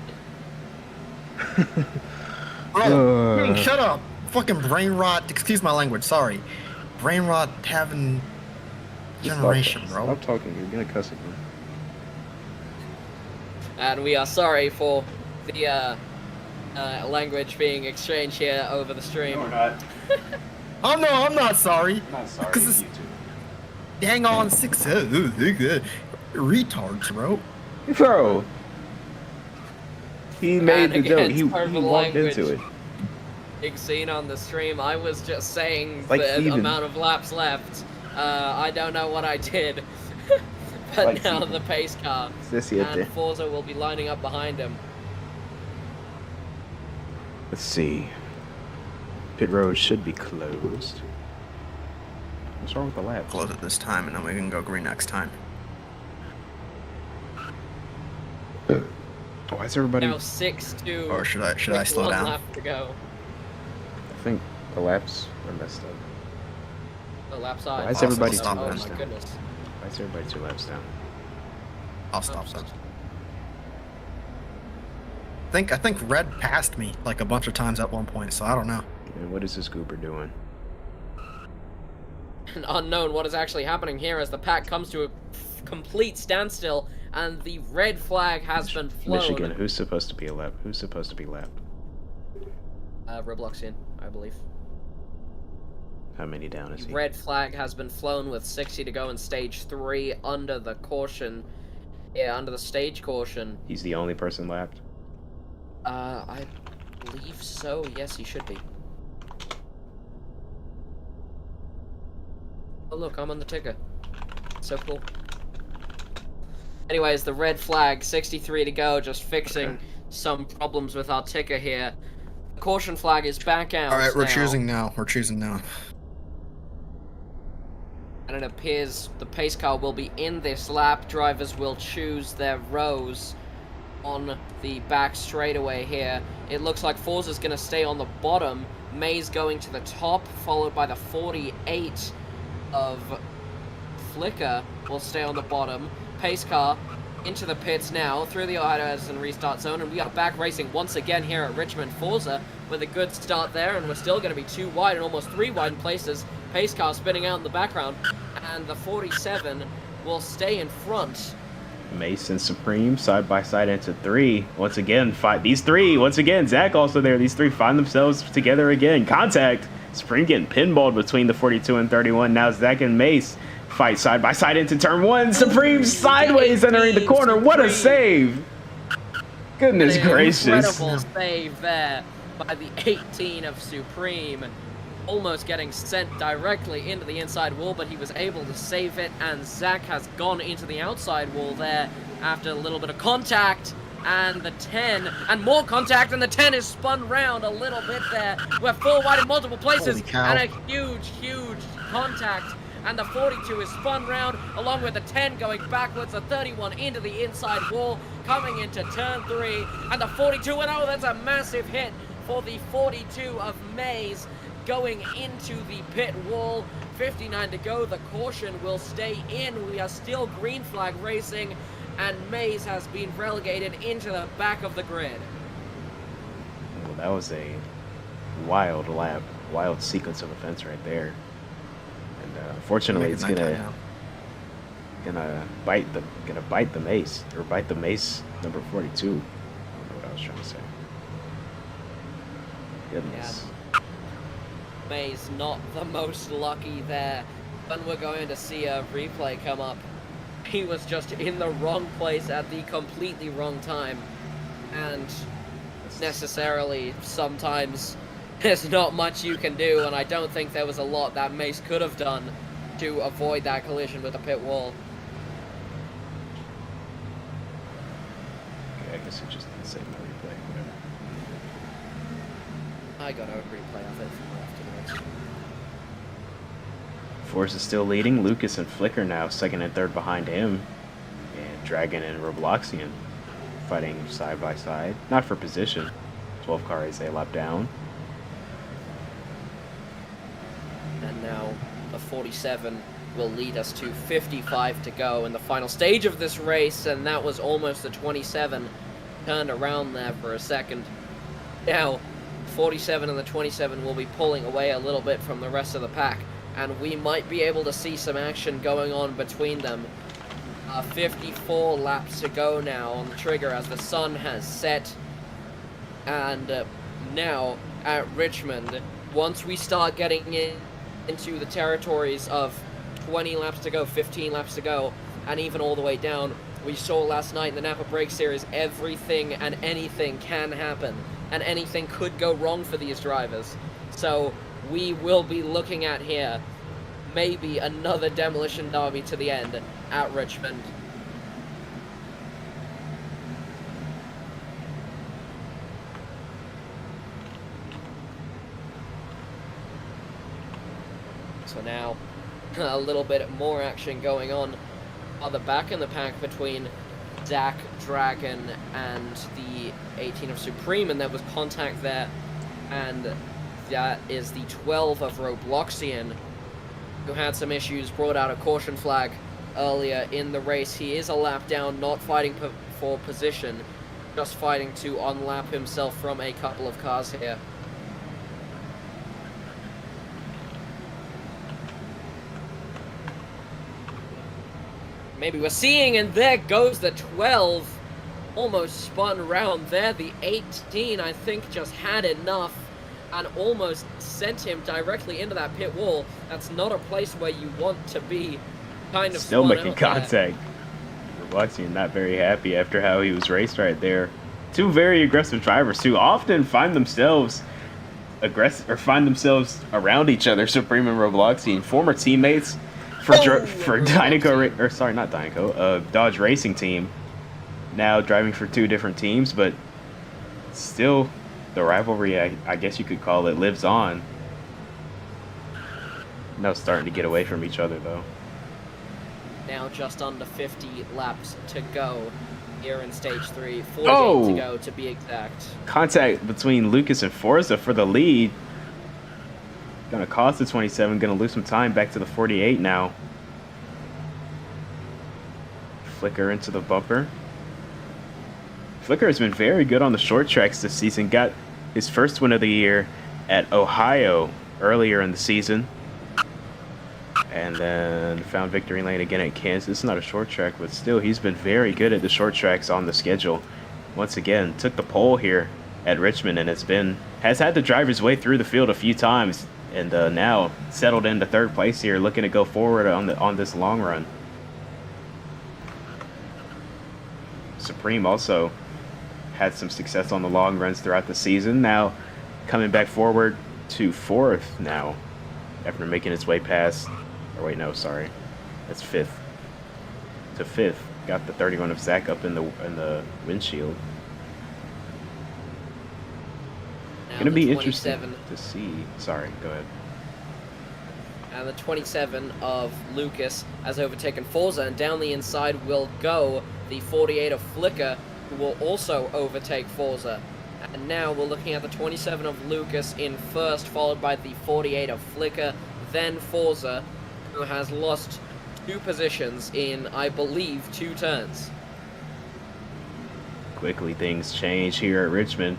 Bro, shut up! Fucking brain rot. Excuse my language. Sorry. Brain rot having generation, bro. Stop talking. You're gonna cuss again. And we are sorry for the language being exchanged here over the stream. No, we're not. Oh no, I'm not sorry. I'm not sorry. Because It's it's you dang on 6. Retards, bro. two. Bro. He made the joke. He against walked language. into it. Big scene on the stream. I was just saying Like the Steven. amount of laps left. I don't know what I did. But Like now Steven. the pace car. And Forza will be lining up behind him. Let's see. Pit road should be closed. What's wrong with the lap? Close it this time, and then we can go green next time. Why is everybody? Now 6-2. Or should I with slow one down? lap to go. I think the laps are messed up. The laps are. Why is everybody stop Oh it? my goodness. Why is everybody 2 laps down? I'll stop that. I think Red passed me like a bunch of times at one point, so I don't know. And what is this goober doing? An unknown what is actually happening here as the pack comes to a complete standstill and the red flag has been flown. Michigan, who's supposed to be a lap? Who's supposed to be lapped? Robloxian, I believe. How many down is he? Red flag has been flown with 60 to go in stage 3 under the caution. Yeah, under the stage caution. He's the only person lapped. I believe so. Yes, he should be. Oh look, I'm on the ticker. So cool. Anyways, the red flag, 63 to go, just fixing some problems with our ticker here. The caution flag is back out. All right, we're now, choosing now. We're choosing now. and it appears the pace car will be in this lap. Drivers will choose their rows on the back straightaway here. It looks like Forza's going to stay on the bottom. May's going to the top, followed by the 48 of Flicker will stay on the bottom. Pace car into the pits now, through the idles and restart zone, and we are back racing once again here at Richmond Forza with a good start there, and we're still going to be 2 wide and almost 3 wide in places. Pace car spinning out in the background, and the 47 will stay in front. Mason Supreme side by side into 3. Once again, fight these 3. Once again, Zach also there. These 3 find themselves together again. Contact. Supreme getting pinballed between the 42 and 31. Now Zach and Mace fight side by side into turn 1. Supreme sideways entering the corner. What a save! Goodness gracious. Incredible save there by the 18 of Supreme. Almost getting sent directly into the inside wall, but he was able to save it, and Zach has gone into the outside wall there after a little bit of contact, and the 10, and more contact, and the 10 is spun round a little bit there. We're 4 wide in multiple places, and a huge contact, and the 42 is spun round, along with the 10 going backwards, the 31 into the inside wall, coming into turn 3, and the 42, and oh, that's a massive hit for the 42 of Mays, going into the pit wall. 59 to go. The caution will stay in. We are still green flag racing, and Mays has been relegated into the back of the grid. Well, that was a wild lap, wild sequence of events right there. And unfortunately, it's gonna bite the Mace, or bite the Mace number 42. I don't know what I was trying to say. Goodness. Yeah. Mays not the most lucky there, and we're going to see a replay come up. He was just in the wrong place at the completely wrong time, and necessarily sometimes there's not much you can do, and I don't think there was a lot that Mace could have done to avoid that collision with the pit wall. Okay, I guess it just didn't save my replay, whatever. I got a replay of it from afterwards. Force is still leading. Lucas and Flicker now second and third behind him. And Dragon and Robloxian fighting side by side. Not for position. 12 car race, a lap down. And now the 47 will lead us to 55 to go in the final stage of this race, and that was almost the 27. Turned around there for a second. Now 47 and the 27 will be pulling away a little bit from the rest of the pack, and we might be able to see some action going on between them. 54 laps to go now on the trigger as the sun has set, and now at Richmond, once we start getting into the territories of 20 laps to go, 15 laps to go, and even all the way down, we saw last night in the NAPA Break Series, everything and anything can happen, and anything could go wrong for these drivers. So we will be looking at here maybe another demolition derby to the end at Richmond. So now a little bit more action going on the back in the pack between Zach, Dragon, and the 18 of Supreme, and there was contact there, and that is the 12 of Robloxian, who had some issues, brought out a caution flag earlier in the race. He is a lap down, not fighting for position, just fighting to unlap himself from a couple of cars here. Maybe we're seeing, and there goes the 12. Almost spun round there. The 18, I think, just had enough and almost sent him directly into that pit wall. That's not a place where you want to be. Kind of still making contact. Robloxian not very happy after how he was raced right there. Two very aggressive drivers who often find themselves aggressive or find themselves around each other. Supreme and Robloxian, former teammates for Dynaco, or sorry, not Dynaco, Dodge Racing Team. Now driving for two different teams, but still the rivalry, I guess you could call it, lives on. Now starting to get away from each other though. Now just under 50 laps to go here in stage 3. 48 to go to be exact. Contact between Lucas and Forza for the lead. Gonna cost the 27, gonna lose some time back to the 48 now. Flicker into the bumper. Flicker has been very good on the short tracks this season. Got his first win of the year at Ohio earlier in the season. And then found victory lane again at Kansas. It's not a short track, but still, he's been very good at the short tracks on the schedule. Once again, took the pole here at Richmond and has had to drive his way through the field a few times, and now settled into third place here, looking to go forward on this long run. Supreme also had some success on the long runs throughout the season. Now coming back forward to fourth now after making its way past, or wait, no, sorry, that's fifth. To fifth, got the 31 of Zach up in the windshield. Now Gonna the be 27. interesting to see. Sorry, go ahead. And the 27 of Lucas has overtaken Forza, and down the inside will go the 48 of Flicker, who will also overtake Forza. And now we're looking at the 27 of Lucas in first, followed by the 48 of Flicker, then Forza, who has lost 2 positions in, I believe, 2 turns. Quickly things change here at Richmond.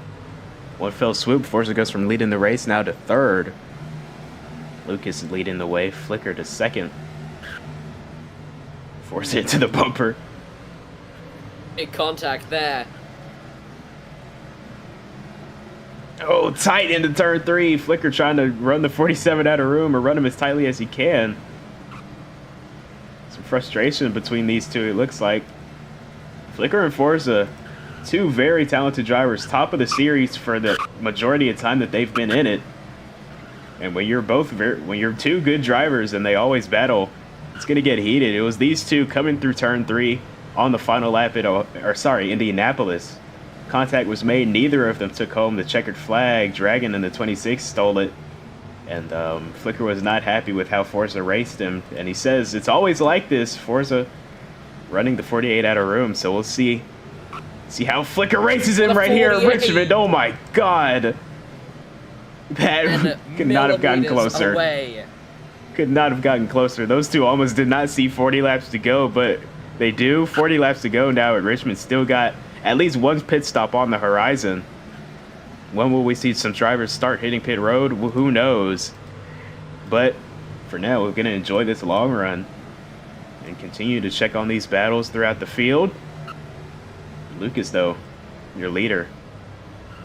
One fell swoop, Forza goes from leading the race now to third. Lucas is leading the way, Flicker to second. Forza into the bumper. Big contact there. Oh, tight into turn 3. Flicker trying to run the 47 out of room, or run him as tightly as he can. Some frustration between these two, it looks like. Flicker and Forza, 2 very talented drivers, top of the series for the majority of time that they've been in it. And when you're 2 good drivers and they always battle, it's going to get heated. It was these 2 coming through turn 3 on the final lap at Indianapolis. Contact was made. Neither of them took home the checkered flag. Dragon in the 26 stole it. And Flicker was not happy with how Forza raced him. And he says, it's always like this. Forza running the 48 out of room. So we'll see how Flicker races him right here at Richmond. Oh my God. That could not have gotten closer. Away. Could not have gotten closer. Those 2 almost did not see 40 laps to go, but they do. 40 laps to go now at Richmond. Still got at least 1 pit stop on the horizon. When will we see some drivers start hitting pit road? Well, who knows? But for now, we're going to enjoy this long run and continue to check on these battles throughout the field. Lucas, though, your leader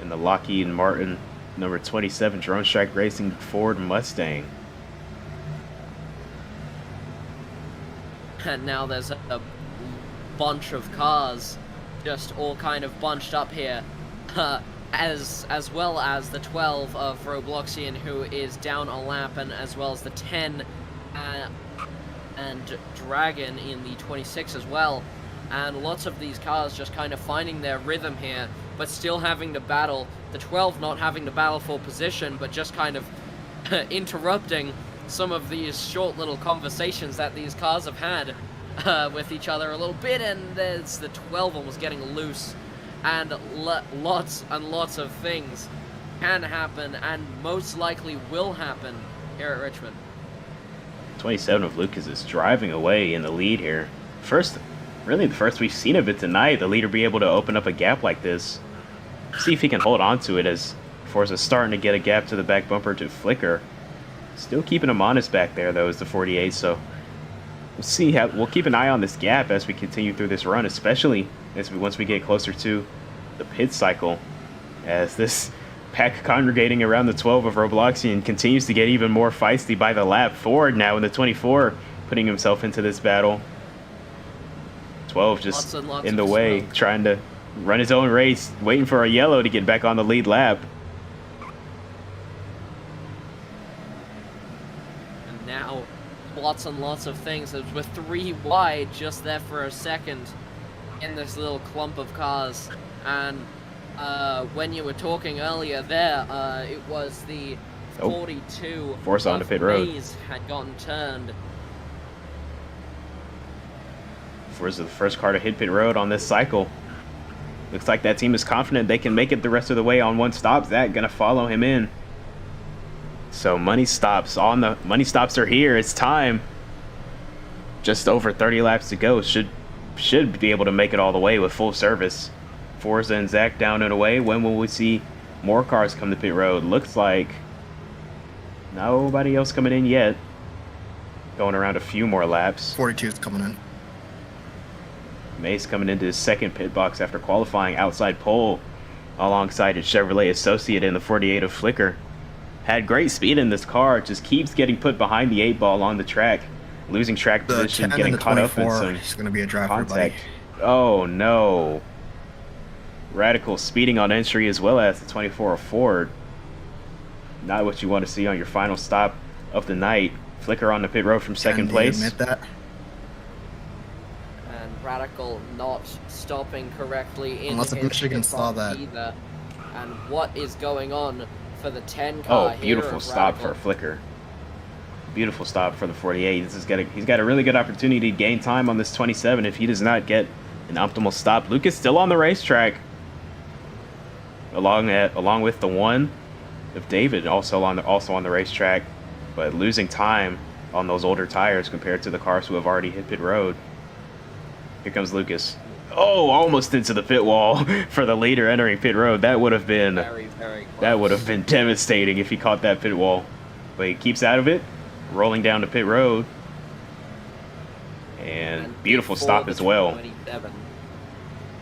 in the Lockheed Martin number 27 Drone Strike Racing Ford Mustang. And now there's a bunch of cars just all kind of bunched up here, as well as the 12 of Robloxian, who is down a lap, and as well as the 10 and Dragon in the 26 as well. And lots of these cars just kind of finding their rhythm here, but still having to battle. The 12 not having to battle for position, but just kind of interrupting some of these short little conversations that these cars have had with each other a little bit, and there's the 12 almost getting loose, and lots and lots of things can happen and most likely will happen here at Richmond. 27 of Lucas is driving away in the lead here. Really the first we've seen of it tonight, the leader be able to open up a gap like this. See if he can hold on to it, as Forza's starting to get a gap to the back bumper to Flicker. Still keeping him honest back there, though, is the 48, so we'll keep an eye on this gap as we continue through this run, especially once we get closer to the pit cycle, as this pack congregating around the 12 of Robloxian continues to get even more feisty by the lap. Ford now in the 24 putting himself into this battle. 12 just lots in the of way, smoke. trying to run his own race, waiting for a yellow to get back on the lead lap. And now, lots and lots of things. It was 3 wide just there for a second in this little clump of cars. And when you were talking earlier there, it was the 42 Force onto of pit road. Mays had gotten turned. Forza the first car to hit pit road on this cycle. Looks like that team is confident they can make it the rest of the way on 1 stop. Zach gonna follow him in. So money stops are here. It's time. Just over 30 laps to go. Should should be able to make it all the way with full service. Forza and Zach down and away. When will we see more cars come to pit road? Looks like nobody else coming in yet. Going around a few more laps. 42 is coming in. Mace coming into his second pit box after qualifying outside pole alongside his Chevrolet associate in the 48 of Flicker. Had great speed in this car, just keeps getting put behind the 8-ball on the track. Losing track The position, 10 getting and the caught up in 24 some is going to be a driver, contact. buddy. Oh no. Radical speeding on entry as well as the 24 of Ford. Not what you want to see on your final stop of the night. Flicker on the pit road from second Can you place. admit that? And Radical not stopping correctly in Unless his Michigan pit saw box that. either. And what is going on for the 10 car Oh, here beautiful of stop Radical? for Flicker. Beautiful stop for the 48. He's got a really good opportunity to gain time on this 27 if he does not get an optimal stop. Lucas still on the racetrack, along with the 1 of David also on the racetrack, but losing time on those older tires compared to the cars who have already hit pit road. Here comes Lucas. Oh, almost into the pit wall for the leader entering pit road. That would have been Very, very close. That would have been devastating if he caught that pit wall. But he keeps out of it, rolling down to pit road. And beautiful before stop the as well. 27,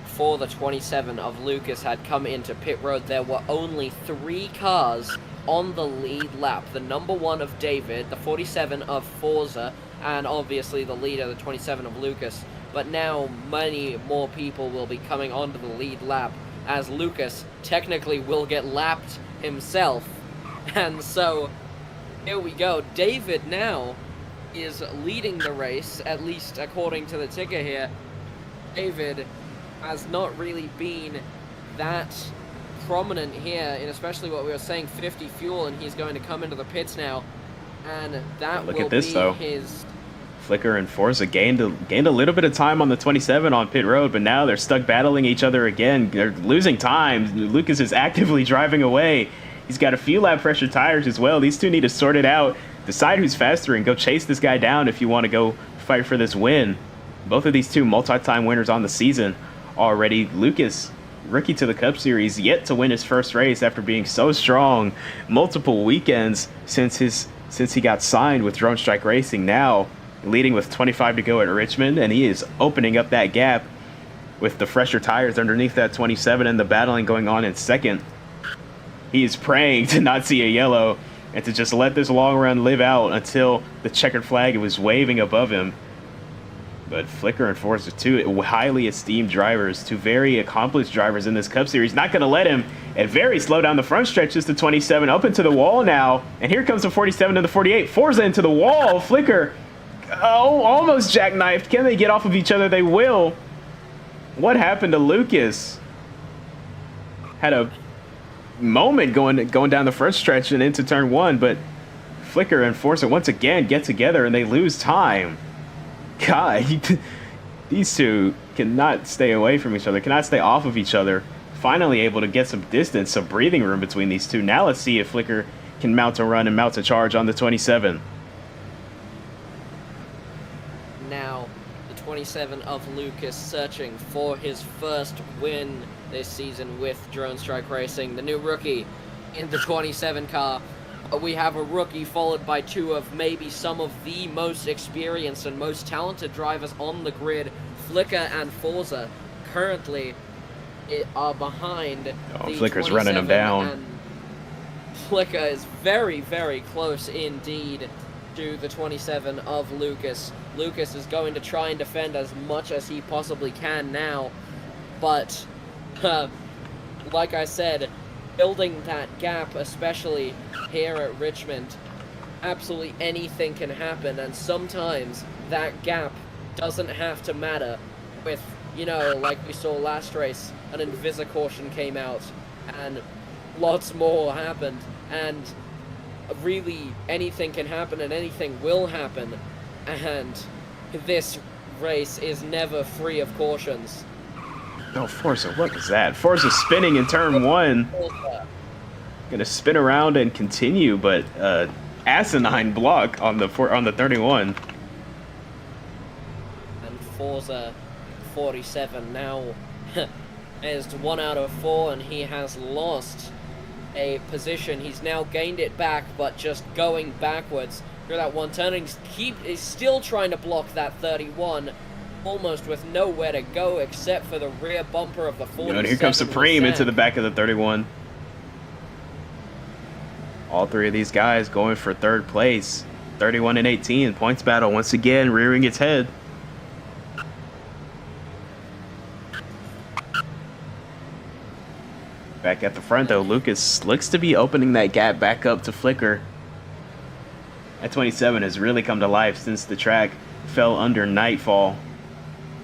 before the 27 of Lucas had come into pit road, there were only 3 cars on the lead lap. The number 1 of David, the 47 of Forza, and obviously the leader, the 27 of Lucas. But now many more people will be coming onto the lead lap, as Lucas technically will get lapped himself. And so, here we go. David now is leading the race, at least according to the ticker here. David has not really been that prominent here, and especially what we were saying, 50 fuel, and he's going to come into the pits now. And that Look will at this, be though. his... Flicker and Forza gained a little bit of time on the 27 on pit road, but now they're stuck battling each other again. They're losing time. Lucas is actively driving away. He's got a few lap pressure tires as well. These two need to sort it out, decide who's faster, and go chase this guy down if you want to go fight for this win. Both of these two multi-time winners on the season already. Lucas, rookie to the Cup Series, yet to win his first race after being so strong multiple weekends since he got signed with Drone Strike Racing. Now leading with 25 to go at Richmond, and he is opening up that gap with the fresher tires underneath that 27 and the battling going on in second. He is praying to not see a yellow and to just let this long run live out until the checkered flag was waving above him. But Flicker and Forza, two highly esteemed drivers, two very accomplished drivers in this Cup Series, not going to let him, and very slow down the front stretch, just the 27 up into the wall now. And here comes the 47 to the 48. Forza into the wall. Flicker, oh, almost jackknifed. Can they get off of each other? They will. What happened to Lucas? Had a moment going down the first stretch and into turn 1, but Flicker and Forza once again get together and they lose time. God, these two cannot stay away from each other, cannot stay off of each other. Finally able to get some distance, some breathing room between these two. Now let's see if Flicker can mount a run and mount a charge on the 27. Now, the 27 of Lucas searching for his first win this season with Drone Strike Racing, the new rookie in the 27 car. We have a rookie followed by 2 of maybe some of the most experienced and most talented drivers on the grid. Flicker and Forza currently are behind. Oh, Flicker's running him down. And Flicker is very, very close indeed to the 27 of Lucas. Lucas is going to try and defend as much as he possibly can now, but like I said, building that gap, especially here at Richmond, absolutely anything can happen, and sometimes that gap doesn't have to matter. With, you know, like we saw last race, an Invisa caution came out, and lots more happened, and really anything can happen and anything will happen, and this race is never free of cautions. Oh, Forza, what was that? Forza spinning in turn 1. Gonna spin around and continue, but asinine block on the 31. And Forza 47 now is 1 out of 4, and he has lost a position. He's now gained it back, but just going backwards through that one turn. And he's still trying to block that 31, almost with nowhere to go except for the rear bumper of the 47. And here comes Supreme into the back of the 31. All three of these guys going for third place. 31 and 18. Points battle once again rearing its head. Back at the front, though, Lucas looks to be opening that gap back up to Flicker. That 27 has really come to life since the track fell under nightfall.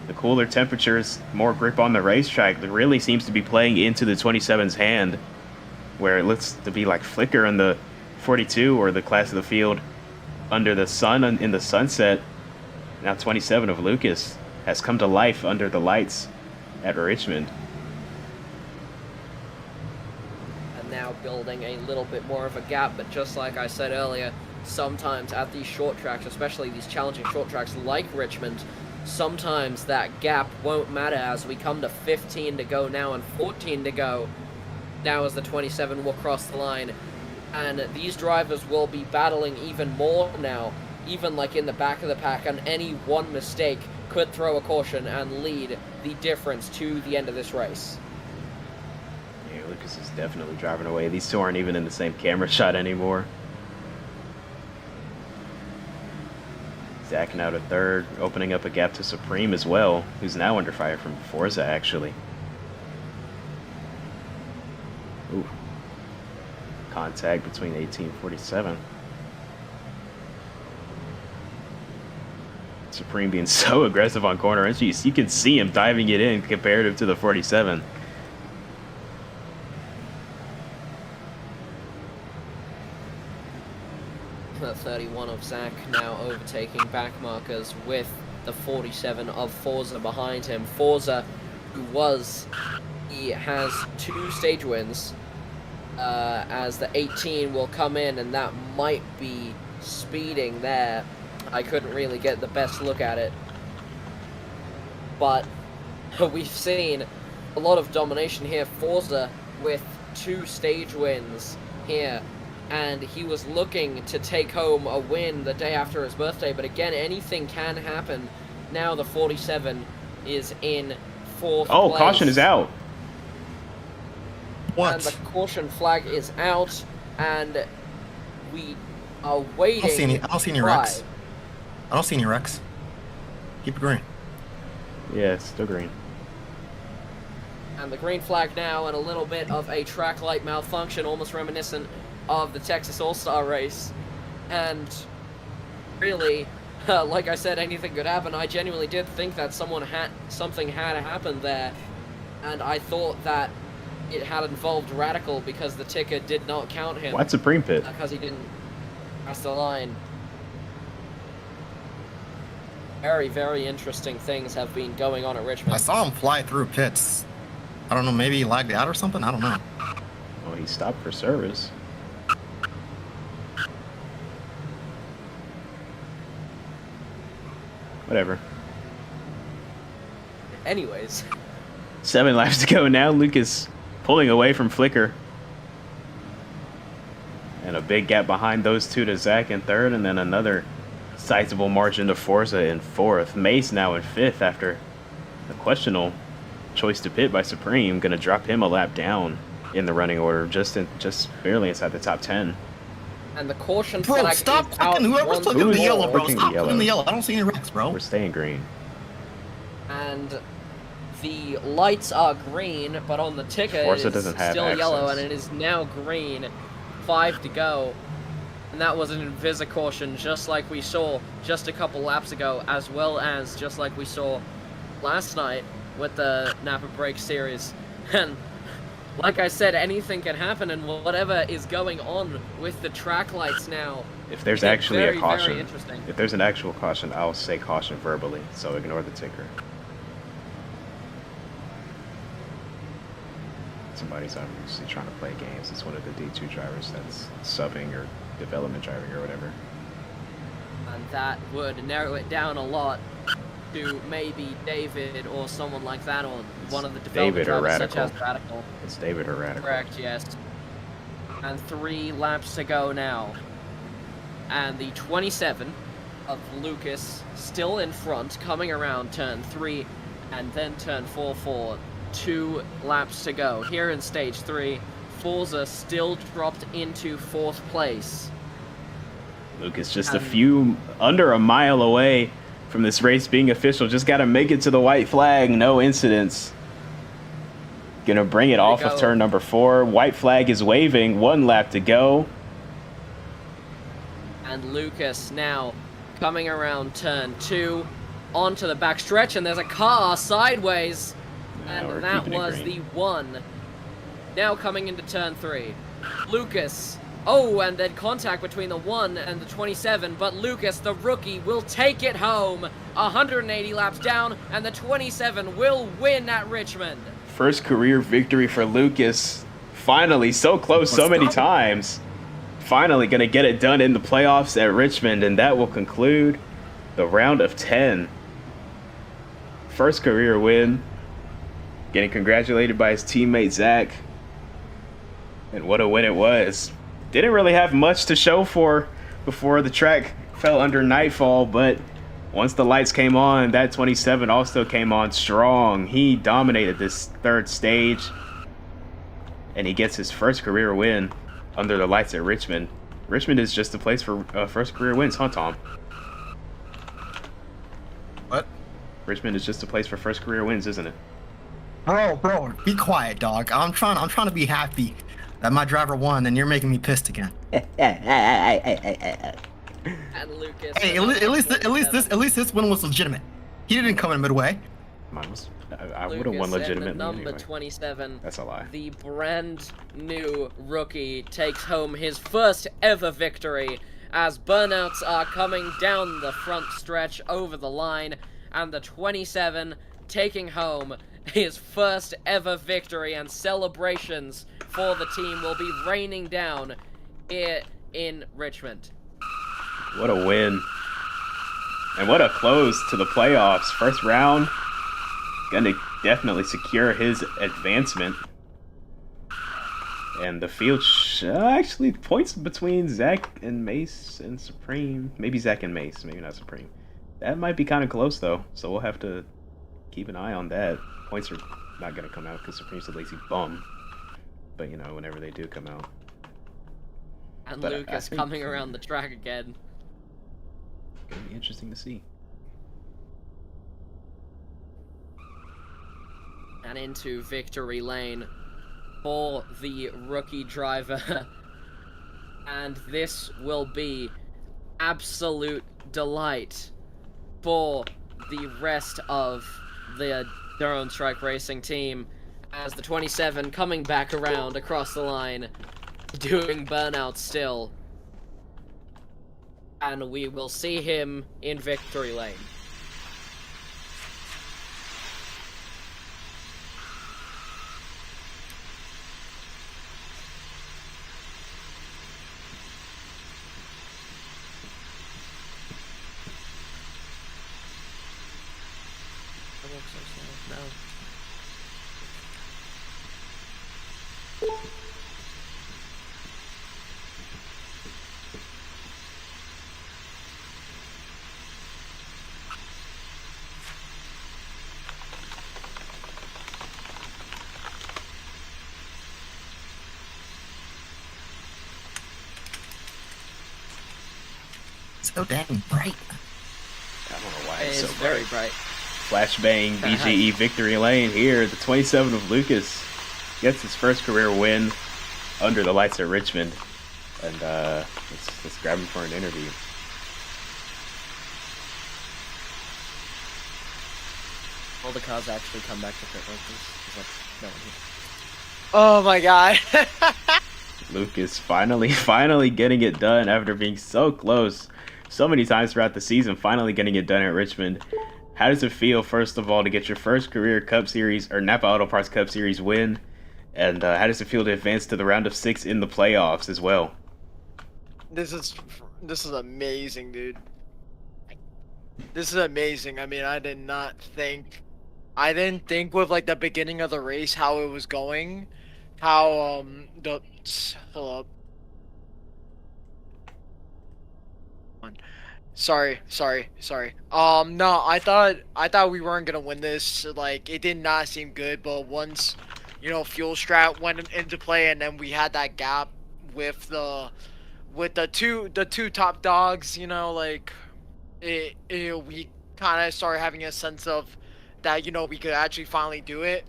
The cooler temperatures, more grip on the racetrack, that really seems to be playing into the 27's hand, where it looks to be like Flicker in the 42 or the class of the field under the sun in the sunset. Now 27 of Lucas has come to life under the lights at Richmond. Now building a little bit more of a gap, but just like I said earlier, sometimes at these short tracks, especially these challenging short tracks like Richmond, sometimes that gap won't matter as we come to 15 to go now and 14 to go now as the 27 will cross the line, and these drivers will be battling even more now, even like in the back of the pack, and any one mistake could throw a caution and lead the difference to the end of this race. Lucas is definitely driving away. These two aren't even in the same camera shot anymore. Zach now to third, opening up a gap to Supreme as well, who's now under fire from Forza, actually. Ooh. Contact between 18 and 47. Supreme being so aggressive on corner entries. You can see him diving it in comparative to the 47. The 31 of Zach now overtaking back markers with the 47 of Forza behind him. Forza, he has 2 stage wins, as the 18 will come in, and that might be speeding there. I couldn't really get the best look at it, but we've seen a lot of domination here. Forza with 2 stage wins here, and he was looking to take home a win the day after his birthday, but again, anything can happen. Now the 47 is in 4th Oh, place. caution is out. What? And the caution flag is out, and we are waiting. I don't see any wrecks. I don't see any wrecks. Keep it green. Yeah, it's still green. And the green flag now, and a little bit of a track light malfunction, almost reminiscent of the Texas All-Star race. And really, like I said, anything could happen. I genuinely did think that something had happened there, and I thought that it had involved Radical because the ticket did not count him. Why'd Supreme pit? Because he didn't pass the line. Very, very interesting things have been going on at Richmond. I saw him fly through pits. I don't know, maybe he lagged out or something? I don't know. Well, he stopped for service. Whatever. Anyways. 7 laps to go now. Lucas pulling away from Flicker. And a big gap behind those two to Zach in 3rd, and then another sizable margin to Forza in 4th. Mace now in 5th after a questionable choice to pit by Supreme. Gonna drop him a lap down in the running order, just barely inside the top 10. And the caution Bro, flag stop is out fucking whoever's once clicking the Who's yellow, bro. clicking Stop the clicking the yellow? yellow. I don't see any wrecks, bro. We're staying green. And the lights are green, but on the ticket Forza it is doesn't have still yellow, access. and it is now green. 5 to go. And that was an Invisa caution, just like we saw just a couple laps ago, as well as just like we saw last night with the NAPA Break Series. And like I said, anything can happen, and whatever is going on with the track lights now. If there's it's actually very, a caution, very interesting. if there's an actual caution, I'll say caution verbally, so ignore the ticker. Somebody's obviously trying to play games. It's one of the D2 drivers that's subbing or development driving or whatever. And that would narrow it down a lot. to maybe David or someone like that, or one of the David development or drivers such Radical. as Radical. It's David or Radical. Correct, yes. And 3 laps to go now. And the 27 of Lucas still in front, coming around turn 3 and then turn 4 for 2 laps to go. Here in stage 3, Forza still dropped into 4th place. Lucas just under a mile away from this race being official. Just got to make it to the white flag. No incidents. Gonna bring it off of turn number 4. White flag is waving. 1 lap to go. And Lucas now coming around turn 2 onto the back stretch, and there's a car sideways. And that was the 1. Now coming into turn 3. Lucas. Oh, and then contact between the 1 and the 27, but Lucas, the rookie, will take it home. 180 laps down, and the 27 will win at Richmond. First career victory for Lucas. Finally, so close so many times. Finally gonna get it done in the playoffs at Richmond, and that will conclude the round of 10. First career win. Getting congratulated by his teammate Zach. And what a win it was. Didn't really have much to show for before the track fell under nightfall, but once the lights came on, that 27 also came on strong. He dominated this 3rd stage, and he gets his first career win under the lights at Richmond. Richmond is just a place for first career wins, huh, Tom? What? Richmond is just a place for first career wins, isn't it? Bro, be quiet, dog. I'm trying to be happy that my driver won, and you're making me pissed again. And Lucas. Hey, at least this win was legitimate. He didn't come in midway. Mine was. I would have won legitimately. Number anyway. 27. That's a lie. The brand new rookie takes home his first ever victory as burnouts are coming down the front stretch over the line, and the 27 taking home his first ever victory, and celebrations for the team will be raining down here in Richmond. What a win. And what a close to the playoffs. First round. Gonna definitely secure his advancement. And the field actually points between Zach and Mace and Supreme. Maybe Zach and Mace, maybe not Supreme. That might be kind of close though, so we'll have to keep an eye on that. Points are not gonna come out because Supreme's a lazy bum. But you know, whenever they do come out. And But Lucas coming around the track again. Gonna be interesting to see. And into victory lane for the rookie driver. And this will be absolute delight for the rest of the Drone Strike Racing team, as the 27 coming back around across the line, doing burnout still. And we will see him in victory lane. No. So dang bright. I don't know why It's it's so very bright. bright. Flashbang BGE victory lane here. The 27 of Lucas gets his first career win under the lights at Richmond. And let's grab him for an interview. Will the cars actually come back to pit road, please? Is that no one here? Oh my god. Lucas finally getting it done after being so close so many times throughout the season, finally getting it done at Richmond. How does it feel, first of all, to get your first career Cup Series or NAPA Auto Parts Cup Series win? And how does it feel to advance to the round of 6 in the playoffs as well? This is amazing, dude. This is amazing. I mean, I didn't think with like the beginning of the race how it was going, how hold up. Sorry. No, I thought we weren't gonna win this. Like, it did not seem good. But once, fuel strat went into play, and then we had that gap with the two top dogs. Like we kind of started having a sense of that. We could actually finally do it.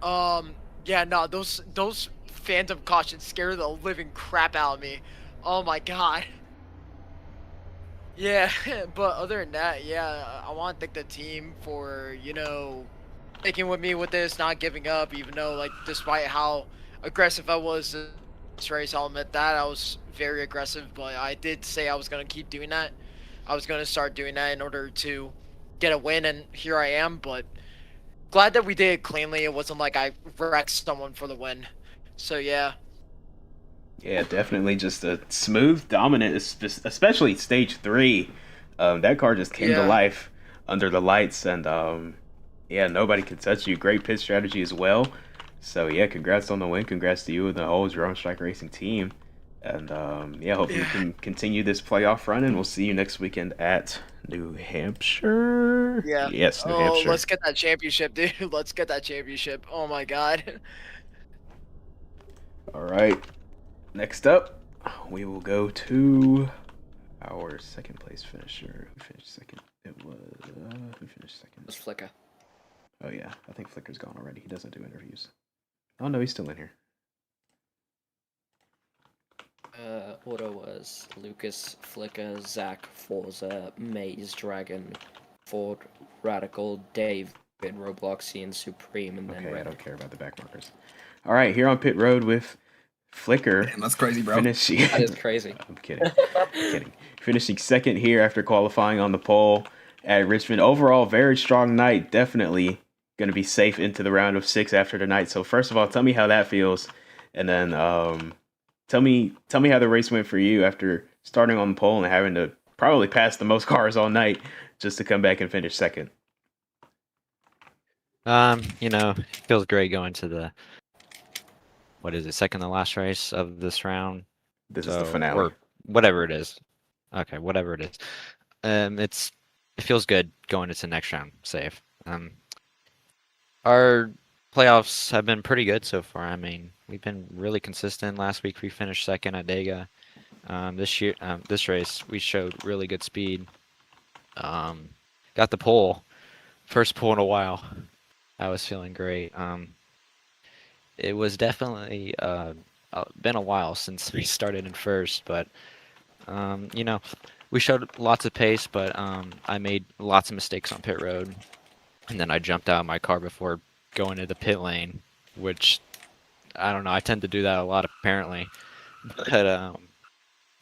Yeah, no, those phantom cautions scared the living crap out of me. Oh my god. Yeah, but other than that, yeah, I want to thank the team for, sticking with me with this, not giving up, even though, like, despite how aggressive I was in this race, I'll admit that I was very aggressive, but I did say I was going to keep doing that. I was going to start doing that in order to get a win, and here I am, but glad that we did it cleanly. It wasn't like I wrecked someone for the win. So, yeah. Yeah, definitely just a smooth, dominant, especially stage 3. That car just came to Yeah. life under the lights, and yeah, nobody could touch you. Great pit strategy as well. So yeah, congrats on the win. Congrats to you and the whole Drone Strike Racing team. And yeah, hopefully we can continue this playoff run, and we'll see you next weekend at New Hampshire. Yeah. Yes, New Oh, Hampshire. let's get that championship, dude. Let's get that championship. Oh my god. All right. Next up, we will go to our second place finisher. Who finished second? It was who finished second? It was Flicker. Oh yeah, I think Flicker's gone already. He doesn't do interviews. Oh no, he's still in here. Order was Lucas, Flicker, Zach, Forza, Maze, Dragon, Ford, Radical, Dave, Robloxian, Supreme, and then Okay, I Red. don't care about the back markers. All right, here on pit road with Flicker. Damn, that's crazy, bro. Finishing. That is crazy. I'm kidding. Finishing second here after qualifying on the pole at Richmond. Overall, very strong night. Definitely going to be safe into the round of 6 after tonight. So first of all, tell me how that feels, and then tell me how the race went for you after starting on the pole and having to probably pass the most cars all night just to come back and finish second. It feels great going to the second to last race of this round. This is the finale. Or whatever it is. Okay, whatever it is. It feels good going into the next round safe. Our playoffs have been pretty good so far. I mean, we've been really consistent. Last week we finished second at Dega. This race we showed really good speed. Got the pole, first pole in a while. I was feeling great. It was definitely been a while since we started in first, but we showed lots of pace, but I made lots of mistakes on pit road, and then I jumped out of my car before going to the pit lane, which I don't know. I tend to do that a lot apparently, but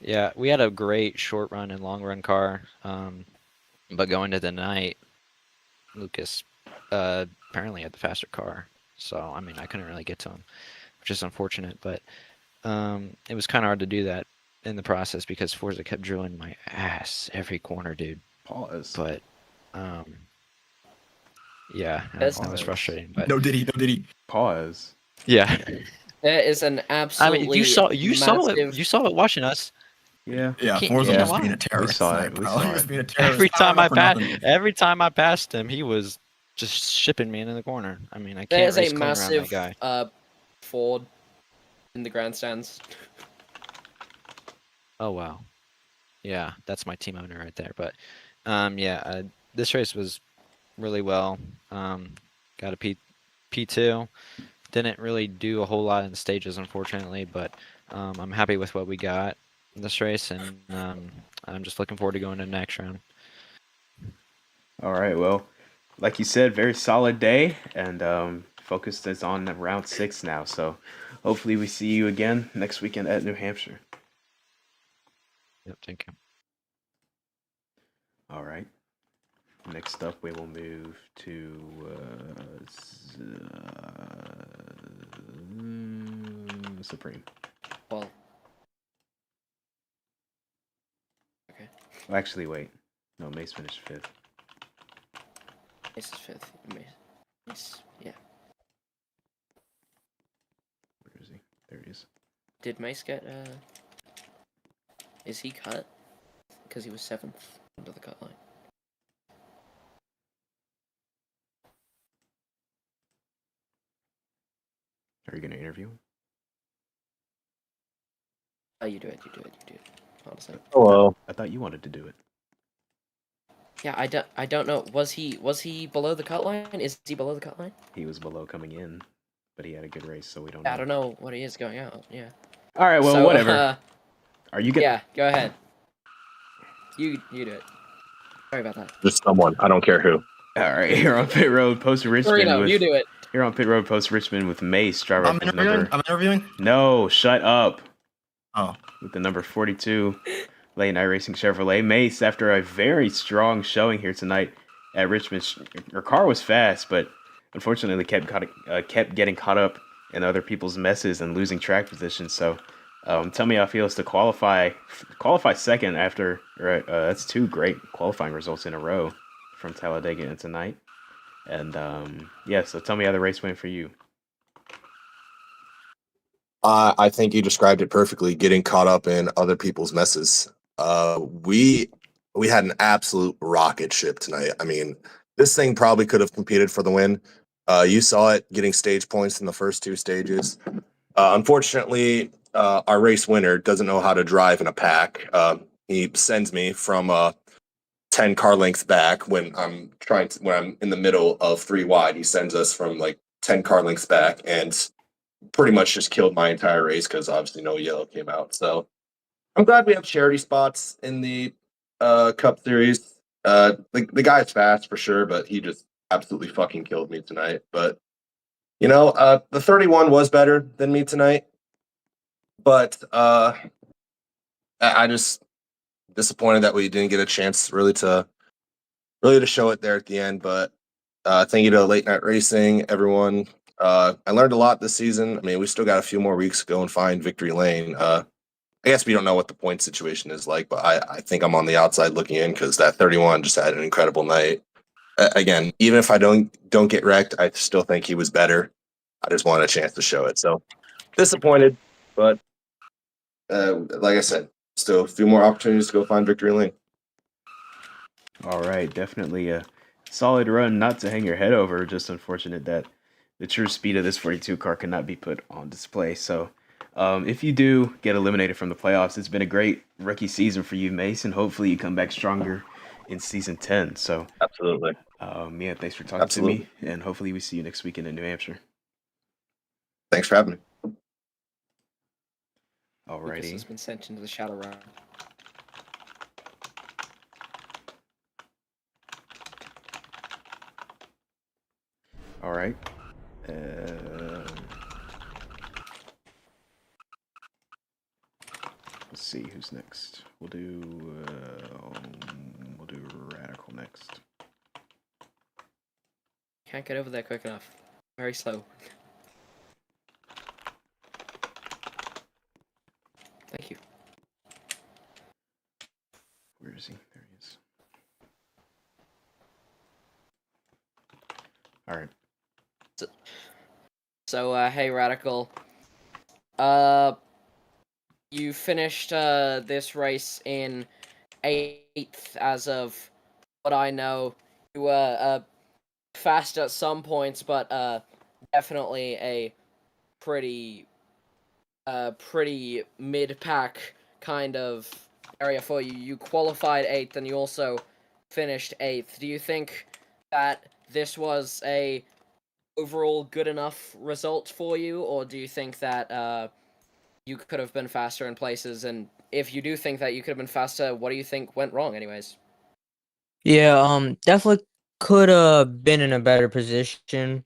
yeah, we had a great short run and long run car, but going to the night, Lucas apparently had the faster car, so I mean I couldn't really get to him, which is unfortunate, but it was kind of hard to do that in the process because Forza kept drilling my ass every corner, dude. Pause. But yeah, That's it was frustrating. But No diddy. Pause. yeah, There is an I absolutely mean, you saw massive... it watching us. Yeah, Can't- Forza yeah, was being a terrorist. saw it, tonight, we bro. saw He was it. being a terrorist. Every time I passed him, he was just shipping me into the corner. I mean, I can't There's race a clean around that massive guy. Ford in the grandstands. Oh wow, yeah, that's my team owner right there. But yeah, this race was really well. Got a P2. Didn't really do a whole lot in stages, unfortunately, but I'm happy with what we got in this race, and I'm just looking forward to going to the next round. All right. Well, like you said, very solid day, and focus is on round 6 now. So hopefully we see you again next weekend at New Hampshire. Yep, thank you. All right. Next up, we will move to Supreme. Well, okay. Well, actually, wait. No, Mace finished 5th. Mace is 5th. Mace, yeah. Where is he? There he is. Did Mace get, is he cut? Because he was 7th under the cut line. Are you going to interview him? Oh, you do it. Honestly. Hello. I thought you wanted to do it. Yeah, I don't know. Was he below the cut line? Is he below the cut line? He was below coming in, but he had a good race, so we don't know. I don't know what he is going out. Yeah. All right, well, So, whatever. Are you good? Yeah, go ahead. You do it. Sorry about that. Just someone. I don't care who. All right, here on pit road, post Richmond. Torino, with, you do it. Here on pit road, post Richmond with Mace, driver I'm with interviewing. number. I'm interviewing. No, shut up. Oh. With the number 42, Late Night Racing Chevrolet. Mace, after a very strong showing here tonight at Richmond, her car was fast, but unfortunately kept getting caught up in other people's messes and losing track position. So, tell me how it feels to qualify second after. That's 2 great qualifying results in a row from Talladega and tonight. And yeah, so tell me how the race went for you. I think you described it perfectly. Getting caught up in other people's messes. We had an absolute rocket ship tonight. I mean, this thing probably could have competed for the win. You saw it getting stage points in the first 2 stages. Unfortunately, our race winner doesn't know how to drive in a pack. He sends me from 10 car lengths back when I'm in the middle of 3 wide. He sends us from like 10 car lengths back and pretty much just killed my entire race because obviously no yellow came out. So I'm glad we have charity spots in the Cup Series. The guy's fast for sure, but he just absolutely fucking killed me tonight. But the 31 was better than me tonight. But I just disappointed that we didn't get a chance really to show it there at the end. But thank you to Late Night Racing, everyone. I learned a lot this season. I mean, we still got a few more weeks to go and find victory lane. I guess we don't know what the point situation is like, but I think I'm on the outside looking in because that 31 just had an incredible night. Again, even if I don't get wrecked, I still think he was better. I just wanted a chance to show it. So disappointed, but like I said, still a few more opportunities to go find victory lane. All right, definitely a solid run, not to hang your head over. Just unfortunate that the true speed of this 42 car cannot be put on display. So if you do get eliminated from the playoffs, it's been a great rookie season for you, Mason. Hopefully you come back stronger in season 10. So Absolutely. yeah, thanks for talking to me, and hopefully we see you next weekend in New Hampshire. Thanks for having me. Alrighty. Lucas has been sent into the shadow round. All right. Let's see who's next. We'll do Radical next. Can't get over there quick enough. Very slow. Thank you. Where is he? There he is. All right. So, hey, Radical. You finished this race in 8th, as of what I know. You were fast at some points, but definitely a pretty mid-pack kind of area for you. You qualified 8th, and you also finished 8th. Do you think that this was a overall good enough result for you, or do you think that you could have been faster in places? And if you do think that you could have been faster, what do you think went wrong anyways? Yeah, definitely could have been in a better position.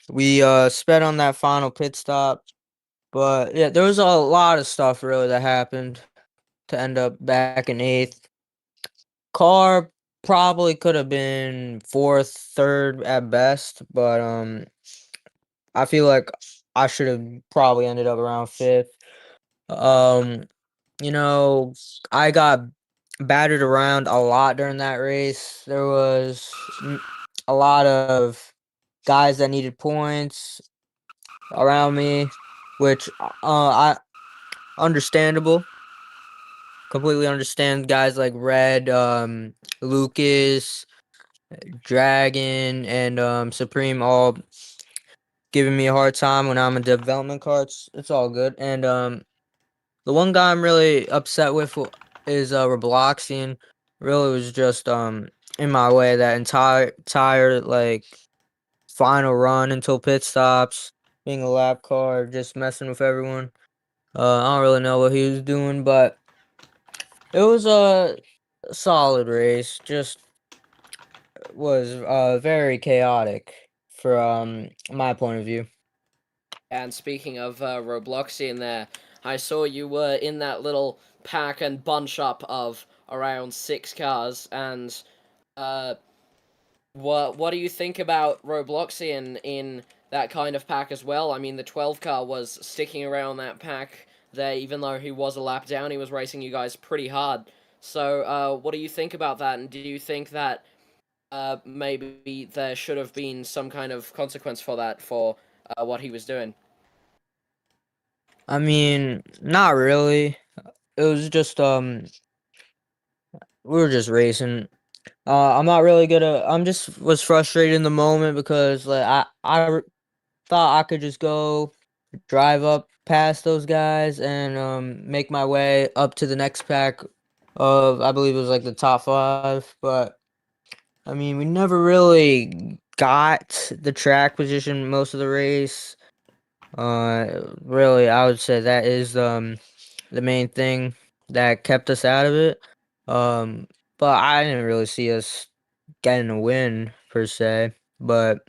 We sped on that final pit stop, but yeah, there was a lot of stuff really that happened to end up back in 8th. Car probably could have been 4th, 3rd at best, but I feel like I should have probably ended up around 5th. You know, I got battered around a lot during that race. There was a lot of guys that needed points around me, which I understandable. Completely understand guys like Red, Lucas, Dragon, and Supreme all giving me a hard time when I'm in development carts. It's all good. And the one guy I'm really upset with is Robloxian. Really was just in my way that entire like final run until pit stops, being a lap car, just messing with everyone. I don't really know what he was doing, but it was a solid race. Just was very chaotic for my point of view. And speaking of Robloxian there, I saw you were in that little pack and bunch up of around 6 cars, and uh, what do you think about Robloxian in that kind of pack as well? I mean, the 12 car was sticking around that pack there, even though he was a lap down, he was racing you guys pretty hard. So, what do you think about that, and do you think that maybe there should have been some kind of consequence for that, for what he was doing? I mean, not really. It was just we were just racing. I'm not really good at. I'm just was frustrated in the moment because like thought I could just go drive up past those guys and make my way up to the next pack of, I believe it was like the top 5, but I mean we never really got the track position most of the race. Really, I would say that is the main thing that kept us out of it. But I didn't really see us getting a win per se. But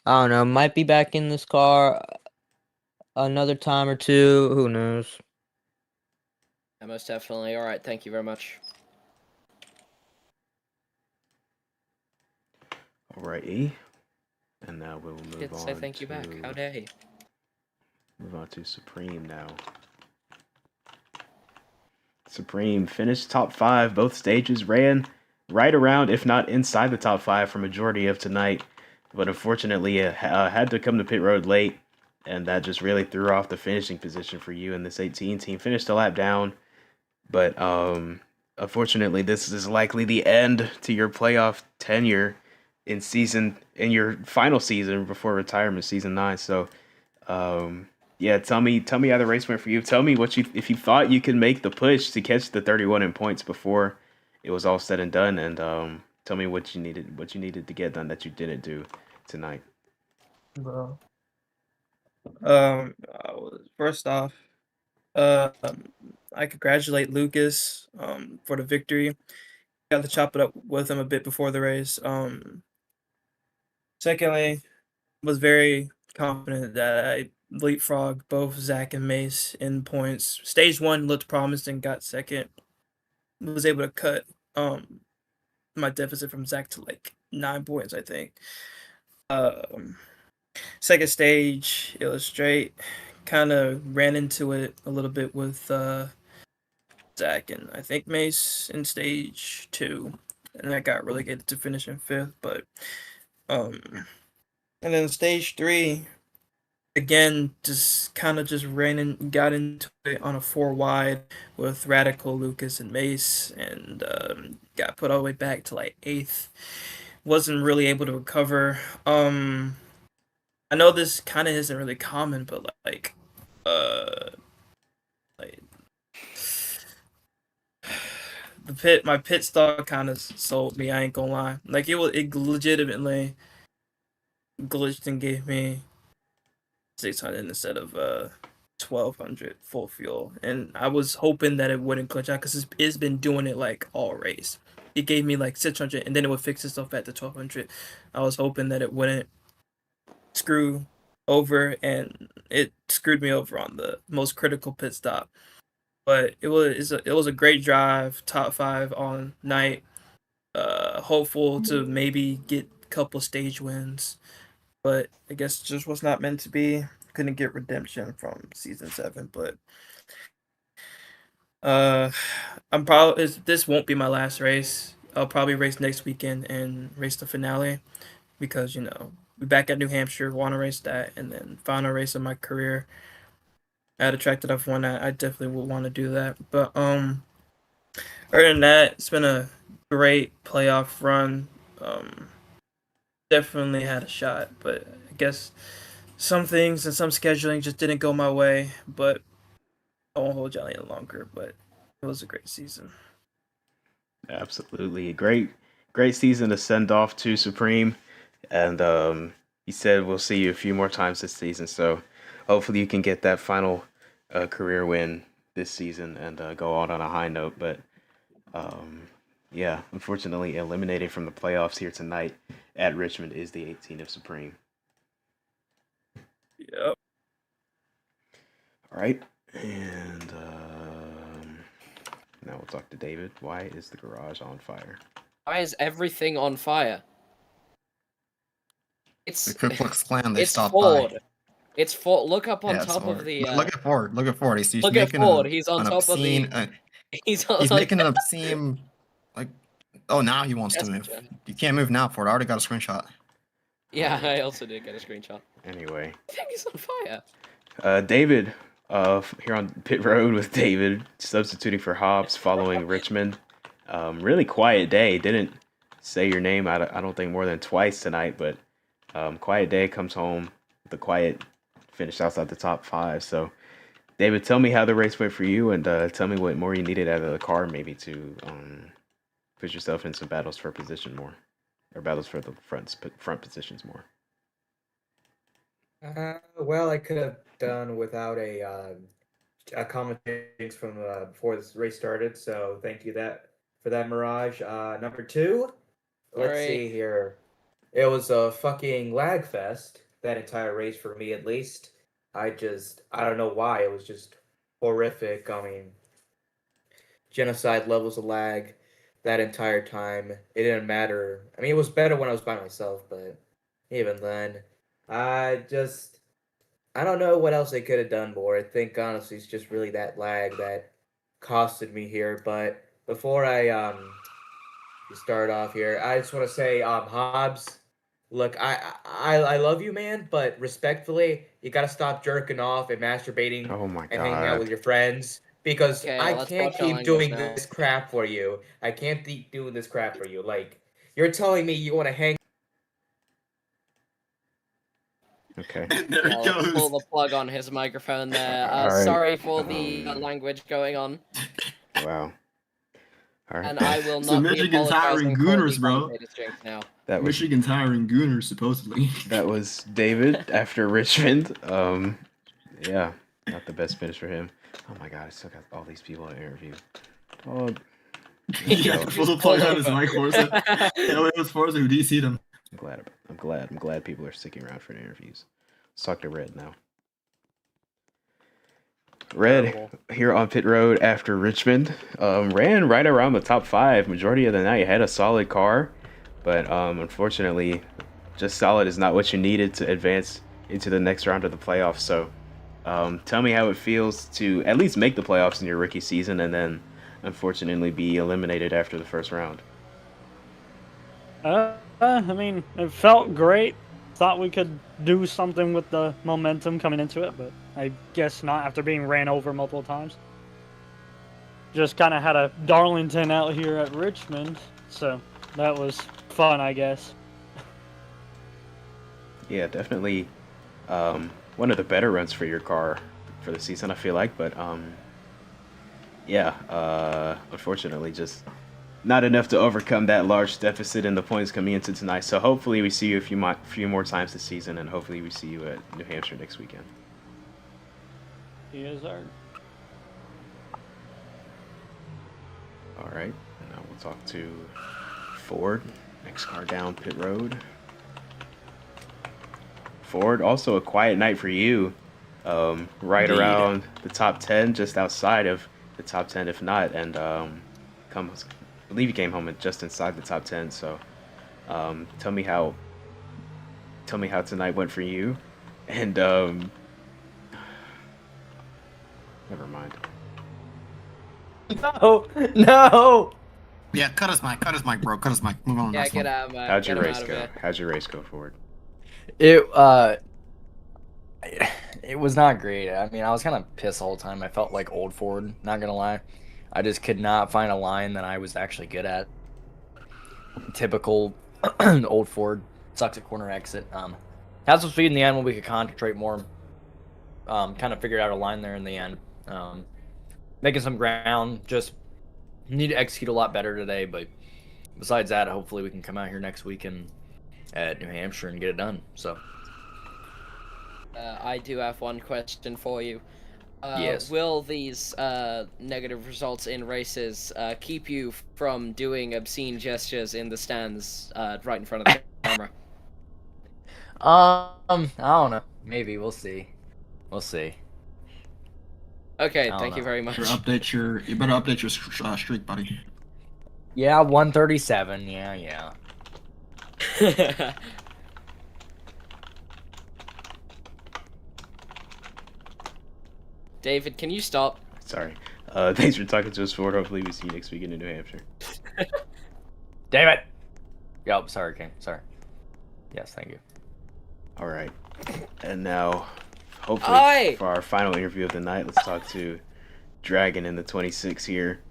I don't know, might be back in this car another time or two. Who knows? Yeah, most definitely. All right, thank you very much. Alrighty. And now we'll move Get to on say thank you back. How dare he? Move on to Supreme now. Supreme finished top 5 both stages, ran right around, if not inside the top 5 for majority of tonight, but unfortunately had to come to pit road late, and that just really threw off the finishing position for you. And this 18 team finished a lap down, but unfortunately this is likely the end to your playoff tenure in your final season before retirement, season 9. So yeah, tell me how the race went for you. Tell me if you thought you could make the push to catch the 31 in points before it was all said and done, and tell me what you needed to get done that you didn't do tonight. Bro. First off, I congratulate Lucas for the victory. Got to chop it up with him a bit before the race. Secondly, was very confident that I leapfrogged both Zach and Mace in points. Stage 1 looked promising, got second. Was able to cut my deficit from Zach to like 9 points, I think. Second stage, it was straight. Kind of ran into it a little bit with Zach and I think Mace in stage 2, and I got relegated to finish in 5th. But and then stage 3, again, just kind of just got into it on a 4 wide with Radical, Lucas, and Mace, and got put all the way back to like 8th. Wasn't really able to recover. I know this kind of isn't really common, but like my pit stop kind of sold me. I ain't gonna lie. Like it legitimately glitched and gave me 600 instead of 1200 full fuel, and I was hoping that it wouldn't glitch out because it's been doing it like all race. It gave me like 600, and then it would fix itself at the 1200. I was hoping that it wouldn't screw over, and it screwed me over on the most critical pit stop. But it was a great drive, top 5 on night. Hopeful to maybe get a couple stage wins, but I guess it just was not meant to be. Couldn't get redemption from season 7, but I'm probably this won't be my last race. I'll probably race next weekend and race the finale because we're back at New Hampshire. Want to race that, and then final race of my career at a track that I've won at. I definitely would want to do that. But other than that, it's been a great playoff run. Definitely had a shot, but I guess some things and some scheduling just didn't go my way. But I won't hold y'all any longer. But it was a great season. Absolutely. Great season to send off to Supreme. And he said we'll see you a few more times this season. So hopefully you can get that final career win this season and go out on a high note. But yeah, unfortunately eliminated from the playoffs here tonight at Richmond is the 18 of Supreme. Yep. All right. And now we'll talk to David. Why is the garage on fire? Why is everything on fire? It's The Ku Klux Klan, they it's stopped Ford. by. It's Ford. Look up on Yeah, it's top of Ford. the. Look at Ford. Look at Ford. He's Look at making Ford. He's on an top of the. obscene. He's He's like, making an obscene. Like, oh, now he wants to move. gesture. You can't move now, Ford. I already got a screenshot. Yeah, I also did get a screenshot. Anyway. I think he's on fire. David, here on pit road with David, substituting for Hobbs following Richmond. Really quiet day. Didn't say your name, I don't think, more than twice tonight, but quiet day, comes home with a quiet finish outside the top 5. So, David, tell me how the race went for you, and tell me what more you needed out of the car, maybe to put yourself in some battles for position more, or battles for the front positions more. Well, I could have done without a commentating from before this race started, so thank you for that, Mirage. Number 2, let's Sorry. see here. It was a fucking lag fest, that entire race for me at least. I don't know why, it was just horrific. I mean, genocide levels of lag that entire time. It didn't matter. I mean, it was better when I was by myself, but even then, I don't know what else they could have done more. I think honestly it's just really that lag that costed me here. But before I start off here, I just want to say, Hobbs, look, I love you, man, but respectfully, you gotta stop jerking off and masturbating Oh my and hanging out god. with your friends because Okay, I let's can't watch our keep language doing now. this crap for you. I can't keep doing this crap for you. Like, you're telling me you want to hang. Okay. There he Yeah, let's pull goes. the plug on his microphone there. All right. Sorry for the language going on, Wow. All right. and I will So not be Michigan's hiring apologizing for the gooners, bro. commentator's jinx now. That was Michigan's hiring gooners, supposedly. that was David after Richmond. Yeah, not the best finish for him. Oh my god, I still got all these people to interview. Oh, Yeah, pull the plug on his mic, Forza. It was Forza who DC'd him. I'm glad people are sticking around for the interviews. Let's talk to Red now. Red here on pit road after Richmond. Ran right around the top 5 majority of the night. Had a solid car, but unfortunately, just solid is not what you needed to advance into the next round of the playoffs. So, tell me how it feels to at least make the playoffs in your rookie season, and then unfortunately be eliminated after the first round. I mean, it felt great. Thought we could do something with the momentum coming into it, but I guess not after being ran over multiple times. Just kind of had a Darlington out here at Richmond, so that was fun, I guess. Yeah, definitely one of the better runs for your car for the season, I feel like, but yeah, unfortunately just not enough to overcome that large deficit in the points coming into tonight. So hopefully we see you a few more times this season, and hopefully we see you at New Hampshire next weekend. Yes, sir. All right, and now we'll talk to Ford, next car down pit road. Ford, also a quiet night for you. Right Indeed. around the top 10, just outside of the top 10, if not, and I believe you came home just inside the top 10. So, tell me how tonight went for you, and never mind. No, no. Yeah, cut his mic, bro. Cut his mic. Move on. Yeah, Next get one. out, man. How'd Get your him race out of go? here. How'd your race go forward? It was not great. I mean, I was kind of pissed the whole time. I felt like old Ford, not gonna lie. I just could not find a line that I was actually good at. Typical old Ford, sucks at corner exit. Had some speed in the end when we could concentrate more. Kind of figured out a line there in the end. Making some ground, just need to execute a lot better today. But besides that, hopefully we can come out here next weekend at New Hampshire and get it done. So. I do have one question for you. Yes. Will these negative results in races keep you from doing obscene gestures in the stands right in front of the camera? I don't know. Maybe we'll see. We'll see. Okay, I thank don't you know. very much. You better update your streak, buddy. Yeah, 137. Yeah. David, can you stop? Sorry. Thanks for talking to us, Ford. Hopefully we see you next weekend in New Hampshire. Damn it. Yup, sorry, King. Sorry. Yes, thank you. All right. And now, hopefully, for our final interview of the night, let's talk to Dragon in the 26 here.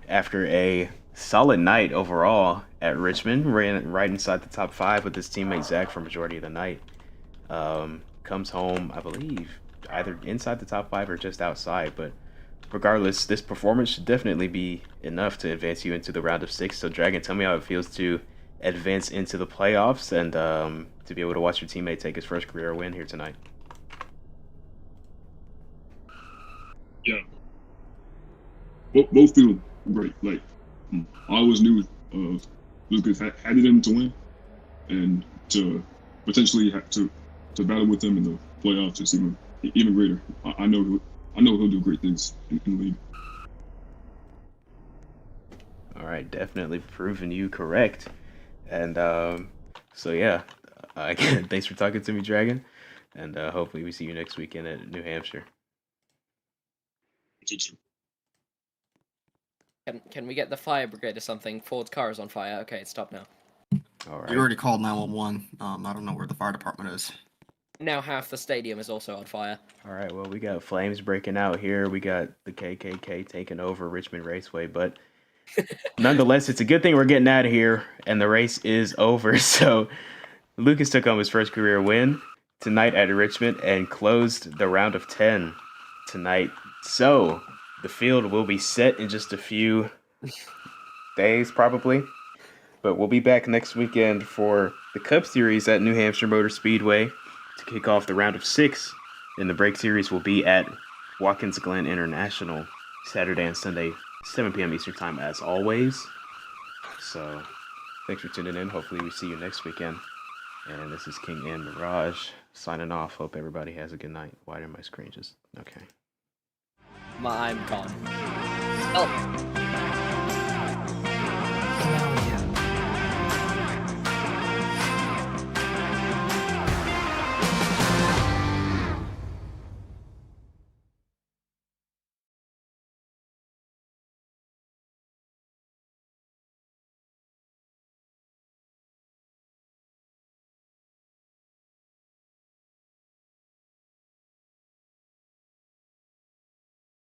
After a solid night overall at Richmond, ran right inside the top 5 with his teammate Zach for majority of the night. Comes home, I believe, either inside the top 5 or just outside. But regardless, this performance should definitely be enough to advance you into the round of 6. So, Dragon, tell me how it feels to advance into the playoffs and to be able to watch your teammate take his first career win here tonight. Yeah. Both feel great. Like, I always knew Lucas had it in him to win, and to potentially have to battle with him in the playoffs is even greater. I know he'll do great things in the league. All right, definitely proving you correct. And so yeah, again, thanks for talking to me, Dragon, and hopefully we see you next weekend at New Hampshire. Can we get the fire brigade or something? Ford's car is on fire. Okay, stop now. All right. You already called 911. I don't know where the fire department is. Now half the stadium is also on fire. All right, well, we got flames breaking out here. We got the KKK taking over Richmond Raceway, but nonetheless, it's a good thing we're getting out of here, and the race is over. So Lucas took home his first career win tonight at Richmond and closed the round of 10 tonight. So the field will be set in just a few days, probably. But we'll be back next weekend for the Cup Series at New Hampshire Motor Speedway to kick off the round of 6. And the Break Series will be at Watkins Glen International Saturday and Sunday, 7 p.m. Eastern Time, as always. So thanks for tuning in. Hopefully we see you next weekend. And this is King and Mirage signing off. Hope everybody has a good night. Why did my screen just... Okay. I'm gone. Oh.